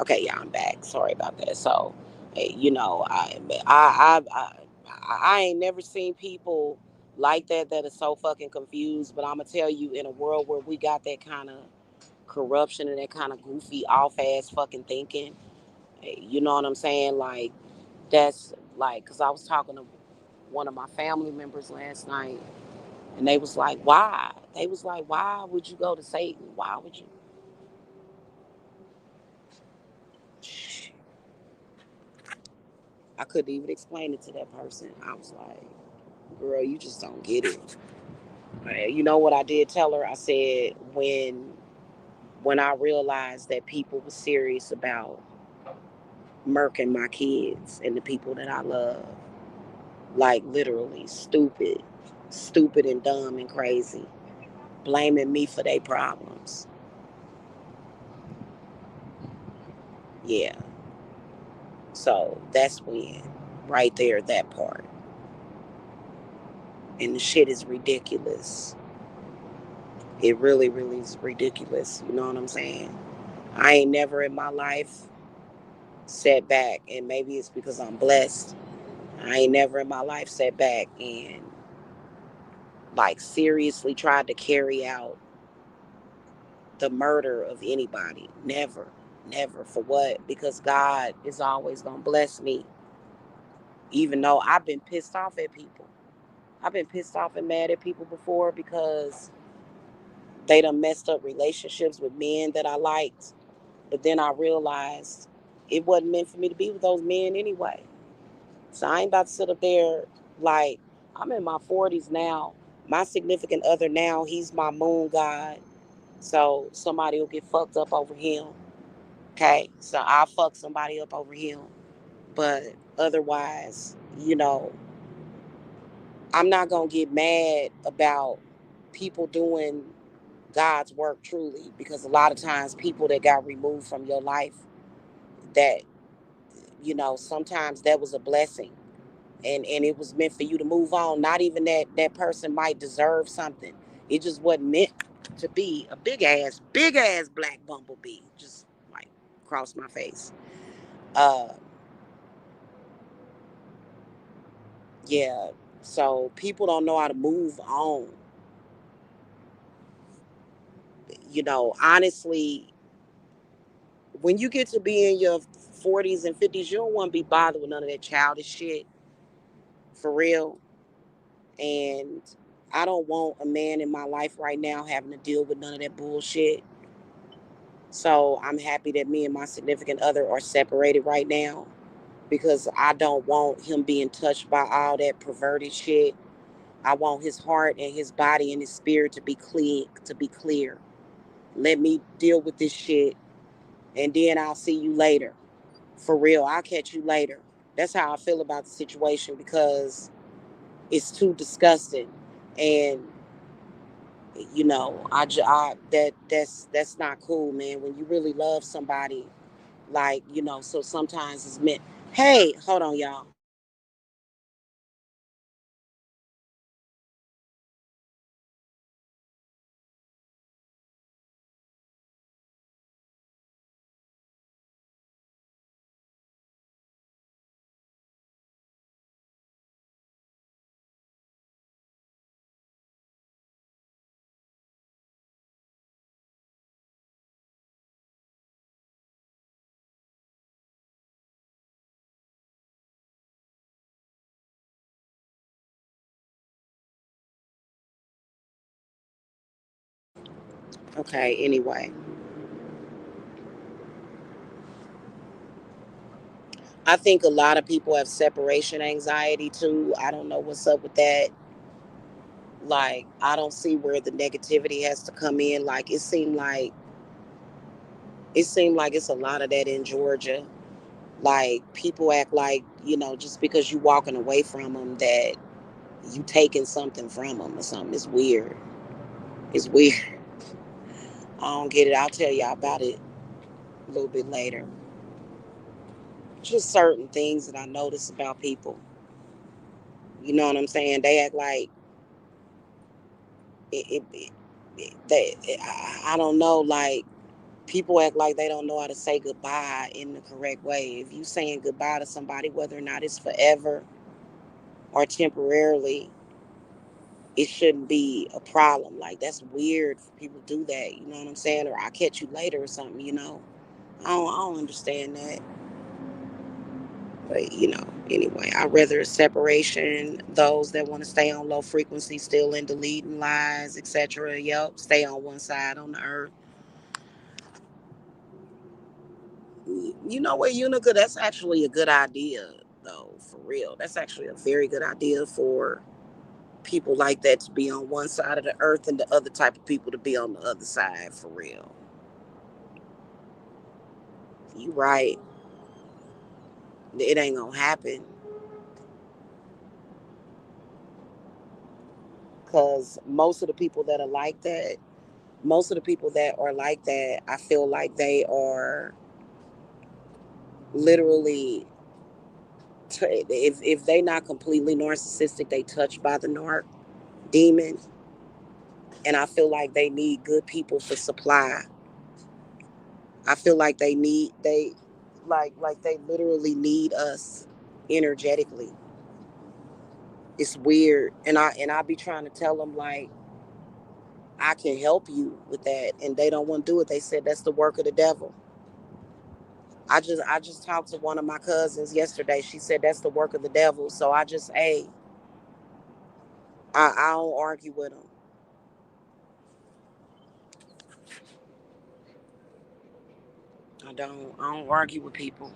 Okay, yeah, I'm back. Sorry about that. So, you know, I ain't never seen people like that are so fucking confused. But I'm gonna tell you, in a world where we got that kind of corruption and that kind of goofy, off ass fucking thinking, you know what I'm saying? Like, that's like, cause I was talking to one of my family members last night, and they was like, "Why?" They was like, "Why would you go to Satan? Why would you?" I couldn't even explain it to that person. I was like, "Girl, you just don't get it." You know what I did tell her? I said, when I realized that people were serious about murking my kids and the people that I love, like literally stupid and dumb and crazy, blaming me for their problems. Yeah. So that's when, right there, that part. And the shit is ridiculous. It really, really is ridiculous. You know what I'm saying? I ain't never in my life sat back, and maybe it's because I'm blessed. I ain't never in my life sat back and like seriously tried to carry out the murder of anybody. Never. Never. For what? Because God is always gonna bless me. Even though I've been pissed off at people. I've been pissed off and mad at people before because they done messed up relationships with men that I liked. But then I realized it wasn't meant for me to be with those men anyway. So I ain't about to sit up there like, I'm in my 40s now. My significant other now, he's my moon god. So somebody will get fucked up over him. Okay. So I'll fuck somebody up over him. But otherwise, I'm not going to get mad about people doing God's work truly, because a lot of times people that got removed from your life, that, sometimes that was a blessing, and it was meant for you to move on. Not even that person might deserve something. It just wasn't meant to be a big ass black bumblebee. Just like across my face. Uh, yeah. So people don't know how to move on. Honestly, when you get to be in your 40s and 50s, you don't want to be bothered with none of that childish shit, for real. And I don't want a man in my life right now having to deal with none of that bullshit. So I'm happy that me and my significant other are separated right now, because I don't want him being touched by all that perverted shit. I want his heart and his body and his spirit to be clean, to be clear. Let me deal with this shit, and then I'll see you later. For real, I'll catch you later. That's how I feel about the situation, because it's too disgusting. And that's not cool, man. When you really love somebody, like, so sometimes it's meant. Hey, hold on, y'all. Okay, anyway, I think a lot of people have separation anxiety too. I don't know what's up with that. Like, I don't see where the negativity has to come in. Like, it seemed like it's a lot of that in Georgia. Like, people act like, just because you walking away from them, that you taking something from them or something. It's weird. It's weird. I don't get it. I'll tell y'all about it a little bit later. Just certain things that I notice about people. You know what I'm saying? They act like I don't know. Like, people act like they don't know how to say goodbye in the correct way. If you saying goodbye to somebody, whether or not it's forever or temporarily, it shouldn't be a problem. Like, that's weird for people to do that. You know what I'm saying? Or I'll catch you later or something. I don't understand that. But anyway, I rather separation. Those that want to stay on low frequency, still in deleting lies, etc. Yep, stay on one side on the earth. You know what, Unica? That's actually a good idea, though. For real, that's actually a very good idea for people like that to be on one side of the earth, and the other type of people to be on the other side. For real, you right. It ain't gonna happen because most of the people that are like that, I feel like they are literally, if they not completely narcissistic, they touched by the narc demon, and I feel like they need good people for supply. I feel like they like they literally need us energetically. It's weird, and I be trying to tell them, like, I can help you with that, and they don't want to do it. They said that's the work of the devil. I just talked to one of my cousins yesterday. She said that's the work of the devil. So I don't argue with them. I don't argue with people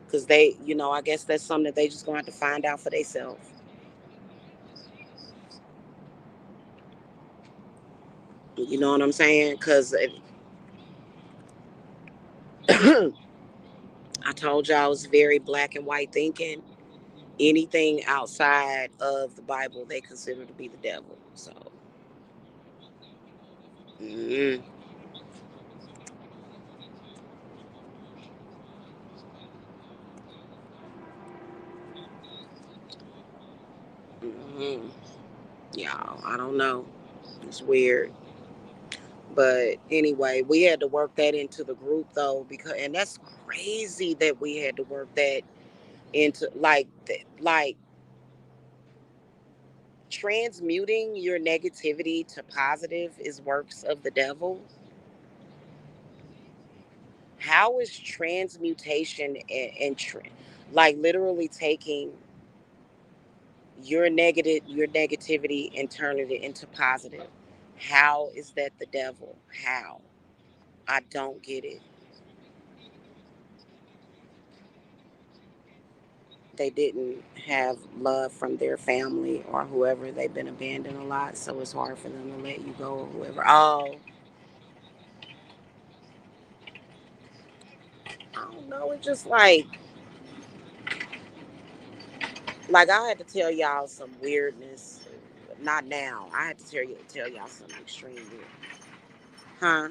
because I guess that's something that they just gonna have to find out for themselves. You know what I'm saying? Because I told y'all I was very black and white thinking. Anything outside of the Bible, they consider to be the devil. So, mm-hmm, mm-hmm. Y'all, I don't know. It's weird. But anyway, we had to work that into the group though, and that's crazy that we had to work that into, like transmuting your negativity to positive is works of the devil. How is transmutation like literally taking your negativity and turning it into positive? How is that the devil? How? I don't get it. They didn't have love from their family or whoever. They've been abandoned a lot, so it's hard for them to let you go or whoever. Oh, I don't know. It's just like I had to tell y'all some weirdness. Not now. I had to tell y'all some extreme weird. Huh?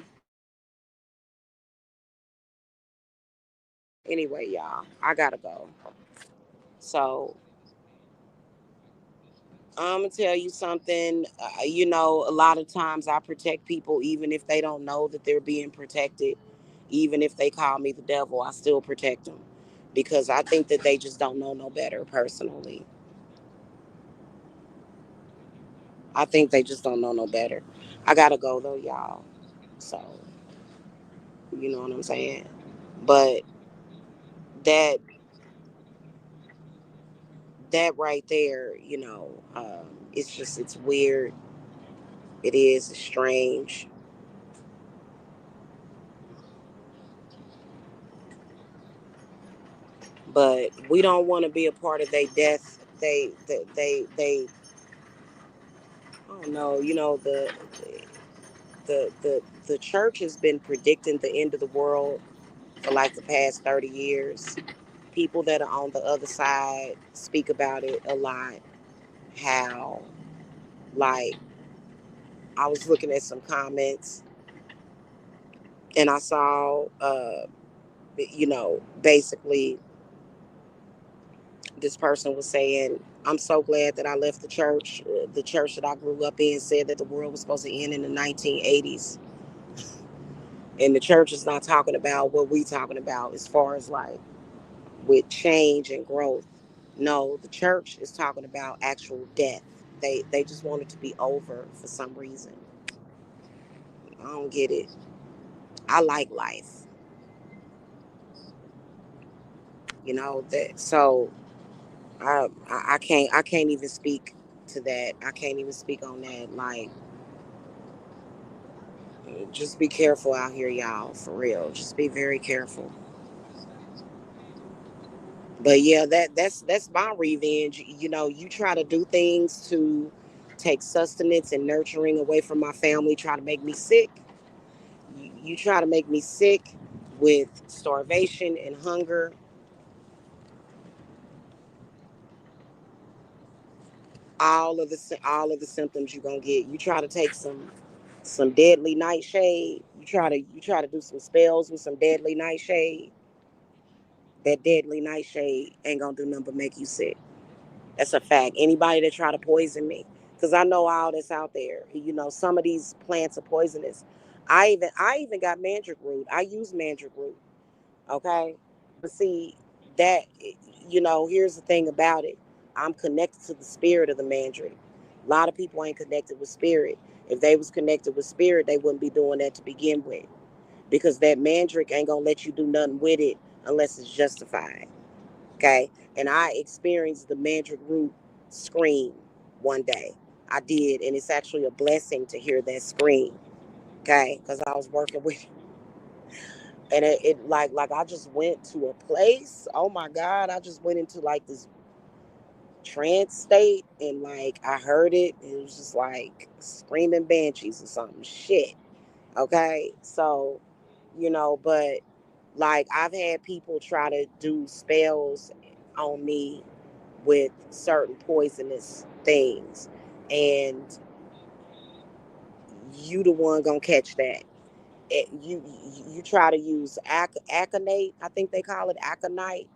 Anyway, y'all, I gotta go. So I'm gonna tell you something. A lot of times I protect people even if they don't know that they're being protected. Even if they call me the devil, I still protect them because I think that they just don't know no better. Personally, I think they just don't know no better. I gotta go though, y'all. So you know what I'm saying. But that that right there, it's weird. It is strange. But we don't want to be a part of their death. They I don't know. The church has been predicting the end of the world for like the past 30 years. People that are on the other side speak about it a lot. How, like, I was looking at some comments and I saw, basically this person was saying, I'm so glad that I left the church. The church that I grew up in said that the world was supposed to end in the 1980s. And the church is not talking about what we talking about as far as like with change and growth. No, the church is talking about actual death. They just want it to be over for some reason. I don't get it. I like life. That so I can't even speak to that. I can't even speak on that. Like, just be careful out here, y'all, for real. Just be very careful. But yeah, that's my revenge. You try to do things to take sustenance and nurturing away from my family, try to make me sick. You try to make me sick with starvation and hunger. All of the symptoms you're gonna get. You try to take some deadly nightshade. You try to do some spells with some deadly nightshade. That deadly nightshade ain't gonna do nothing but make you sick. That's a fact. Anybody that try to poison me, because I know all that's out there. Some of these plants are poisonous. I even got mandrake root. I use mandrake root. Okay, but see that here's the thing about it. I'm connected to the spirit of the mandrake. A lot of people ain't connected with spirit. If they was connected with spirit, they wouldn't be doing that to begin with. Because that mandrake ain't gonna let you do nothing with it unless it's justified. Okay. And I experienced the mandrake root scream one day. I did, and it's actually a blessing to hear that scream. Okay, because I was working with, and it like I just went to a place. Oh my God, I just went into like this trance state, and like I heard it. It was just like screaming banshees or something. Shit. Okay, so but like I've had people try to do spells on me with certain poisonous things, and you the one gonna catch that. You try to use aconite, I think they call it aconite,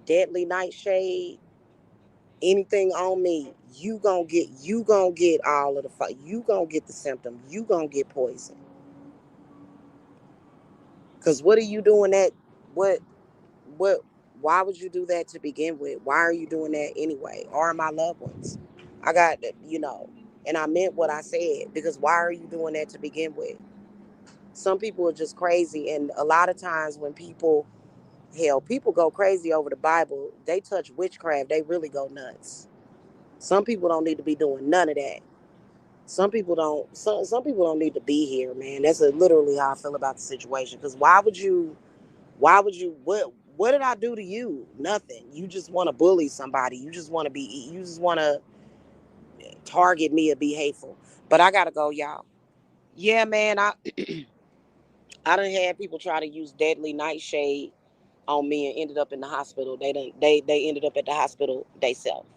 deadly nightshade, anything on me, you gonna get all of the fight. You gonna get the symptom. You gonna get poison. Cause what are you doing that? What what? Why would you do that to begin with? Why are you doing that anyway? Or my loved ones? I got and I meant what I said, because why are you doing that to begin with? Some people are just crazy, and a lot of times when people go crazy over the Bible, they touch witchcraft, they really go nuts. Some people don't need to be doing none of that. Some people don't need to be here, man. That's literally how I feel about the situation. Because why would you what did I do to you? Nothing. You just want to bully somebody. You just want to target me or be hateful. But I gotta go, y'all. Yeah, man. I done had people try to use deadly nightshade on me and ended up in the hospital. They ended up at the hospital themselves.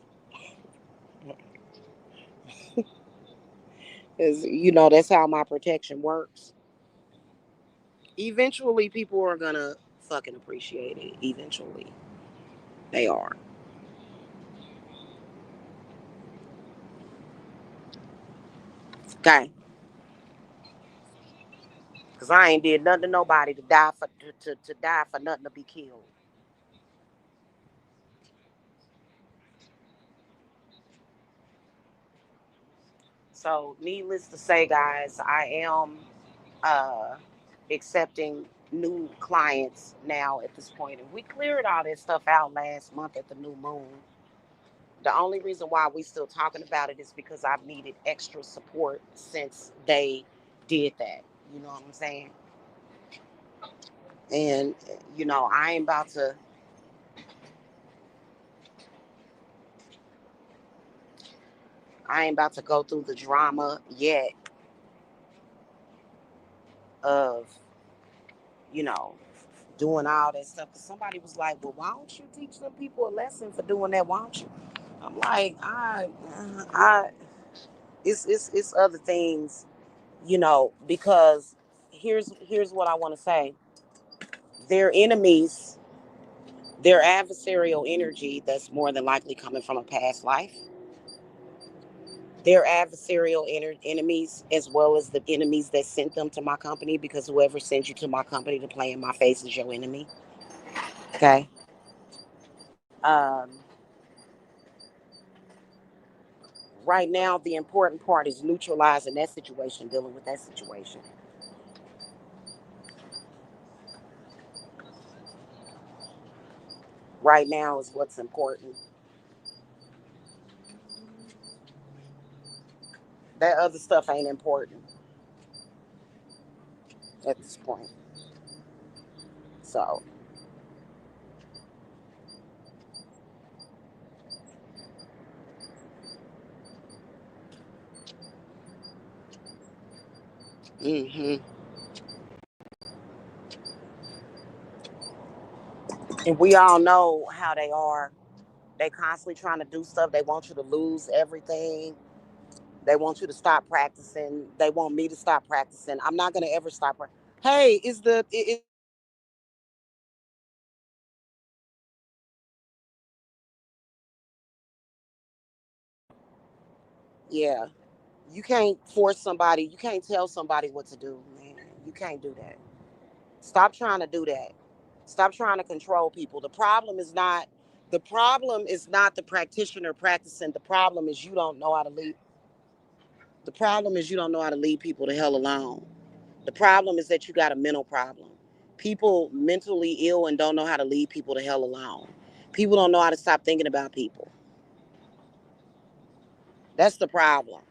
Cause that's how my protection works. Eventually, people are gonna fucking appreciate it. Eventually, they are. Okay. Cause I ain't did nothing to nobody to die for nothing to be killed. So, needless to say, guys, I am uh, accepting new clients now at this point. And we cleared all that stuff out last month at the new moon. The only reason why we still talking about it is because I've needed extra support since they did that. You know what I'm saying? And I ain't about to. I ain't about to go through the drama yet of, you know, doing all that stuff. Cause somebody was like, well, why don't you teach them people a lesson for doing that? Why don't you? I'm like, I, it's other things, because here's what I want to say. Their enemies, their adversarial energy that's more than likely coming from a past life. Their adversarial enemies, as well as the enemies that sent them to my company, because whoever sent you to my company to play in my face is your enemy. Okay. Right now, the important part is neutralizing that situation, dealing with that situation. Right now is what's important. That other stuff ain't important at this point. So, hmm and we all know how they are. They constantly trying to do stuff. They want you to lose everything. They want you to stop practicing. They want me to stop practicing. I'm not gonna ever stop. Hey, is the yeah? You can't force somebody. You can't tell somebody what to do, man. You can't do that. Stop trying to do that. Stop trying to control people. The problem is not the practitioner practicing. The problem is you don't know how to lead. The problem is you don't know how to lead people to hell alone. The problem is that you got a mental problem. People mentally ill and don't know how to lead people to hell alone. People don't know how to stop thinking about people. That's the problem.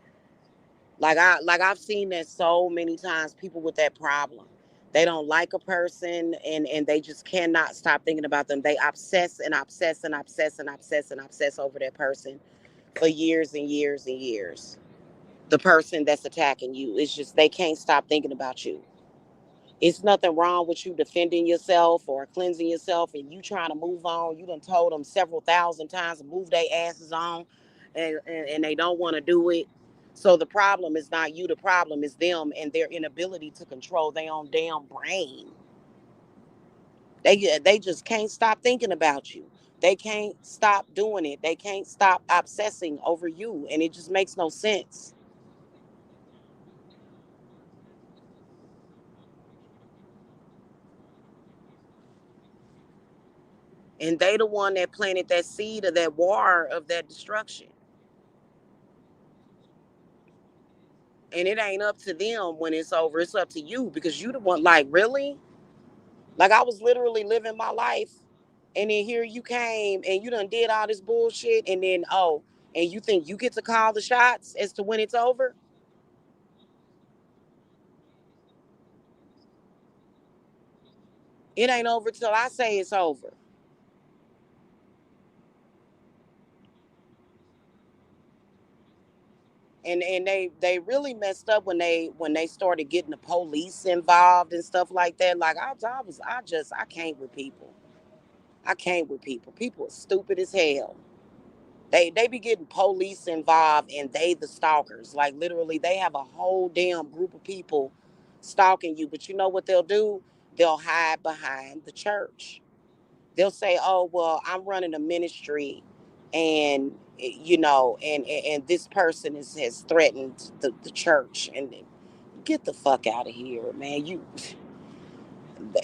I've seen that so many times. People with that problem, they don't like a person, and they just cannot stop thinking about them. They obsess and obsess and obsess and obsess and obsess over that person for years and years and years. The person that's attacking you, it's just they can't stop thinking about you. It's nothing wrong with you defending yourself or cleansing yourself and you trying to move on. You done told them several thousand times to move their asses on, and they don't want to do it. So the problem is not you. The problem is them and their inability to control their own damn brain. They just can't stop thinking about you. They can't stop doing it. They can't stop obsessing over you. And it just makes no sense. And they the one that planted that seed of that war of that destruction. And it ain't up to them when it's over. It's up to you because you the one. Like, really? Like, I was literally living my life, and then here you came and you done did all this bullshit, and then and you think you get to call the shots as to when it's over? It ain't over till I say it's over. And they really messed up when they started getting the police involved and stuff like that. Like, I can't with people. I can't with people. People are stupid as hell. They be getting police involved and they the stalkers. Like, literally, they have a whole damn group of people stalking you. But you know what they'll do? They'll hide behind the church. They'll say, "Oh, well, I'm running a ministry, and and this person has threatened the church." And get the fuck out of here, man.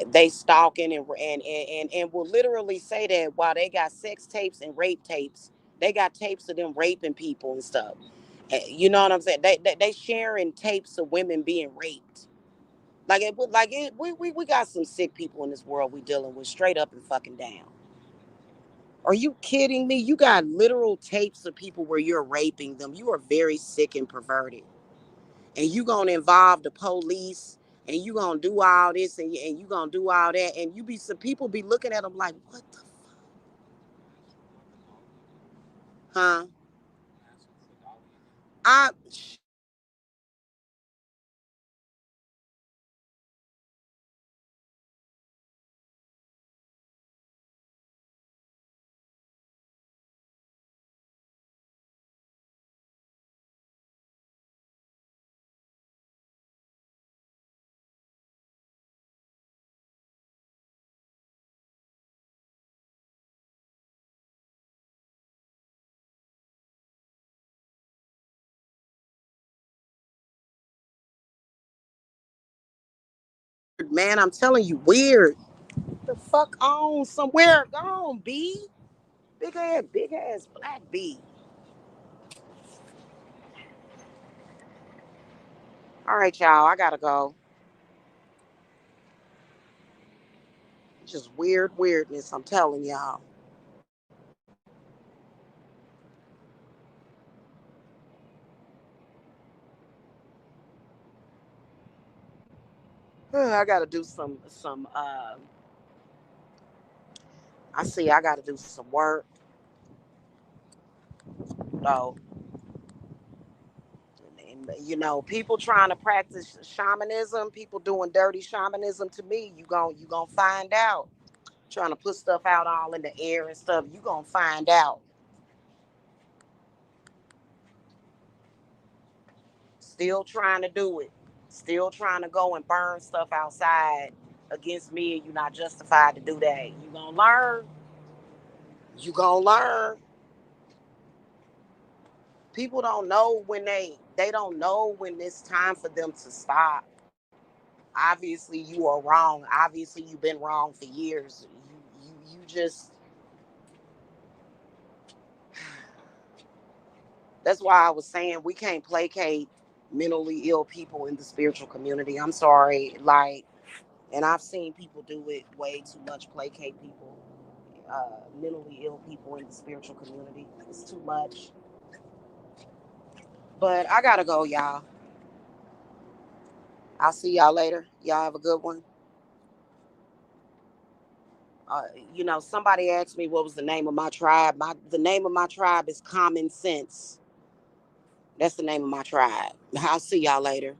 They stalking and will literally say that while they got sex tapes and rape tapes. They got tapes of them raping people and stuff. You know what I'm saying? They sharing tapes of women being raped. We got some sick people in this world we dealing with straight up and fucking down. Are you kidding me? You got literal tapes of people where you're raping them. You are very sick and perverted. And you gonna involve the police, and you gonna do all this, and you gonna do all that, and you be some people be looking at them like, what the huh? I man, I'm telling you, weird. The fuck on somewhere gone, B. Big ass black B. All right, y'all. I gotta go. Just weirdness. I'm telling y'all. I gotta do some. I see. I gotta do some work. So, you know, people trying to practice shamanism, people doing dirty shamanism to me. You gonna find out. Trying to put stuff out all in the air and stuff. You gonna find out. Still trying to do it. Still trying to go and burn stuff outside against me, and you're not justified to do that. You gonna learn. You gonna learn. People don't know when they don't know when it's time for them to stop. Obviously, you are wrong. Obviously, you've been wrong for years. You just. That's why I was saying we can't placate mentally ill people in the spiritual community. I'm sorry, like, and I've seen people do it way too much. Placate people, mentally ill people in the spiritual community. It's too much. But I gotta go, y'all. I'll see y'all later. Y'all have a good one. Uh, somebody asked me what was the name of my tribe. The name of my tribe is Common Sense. That's the name of my tribe. I'll see y'all later.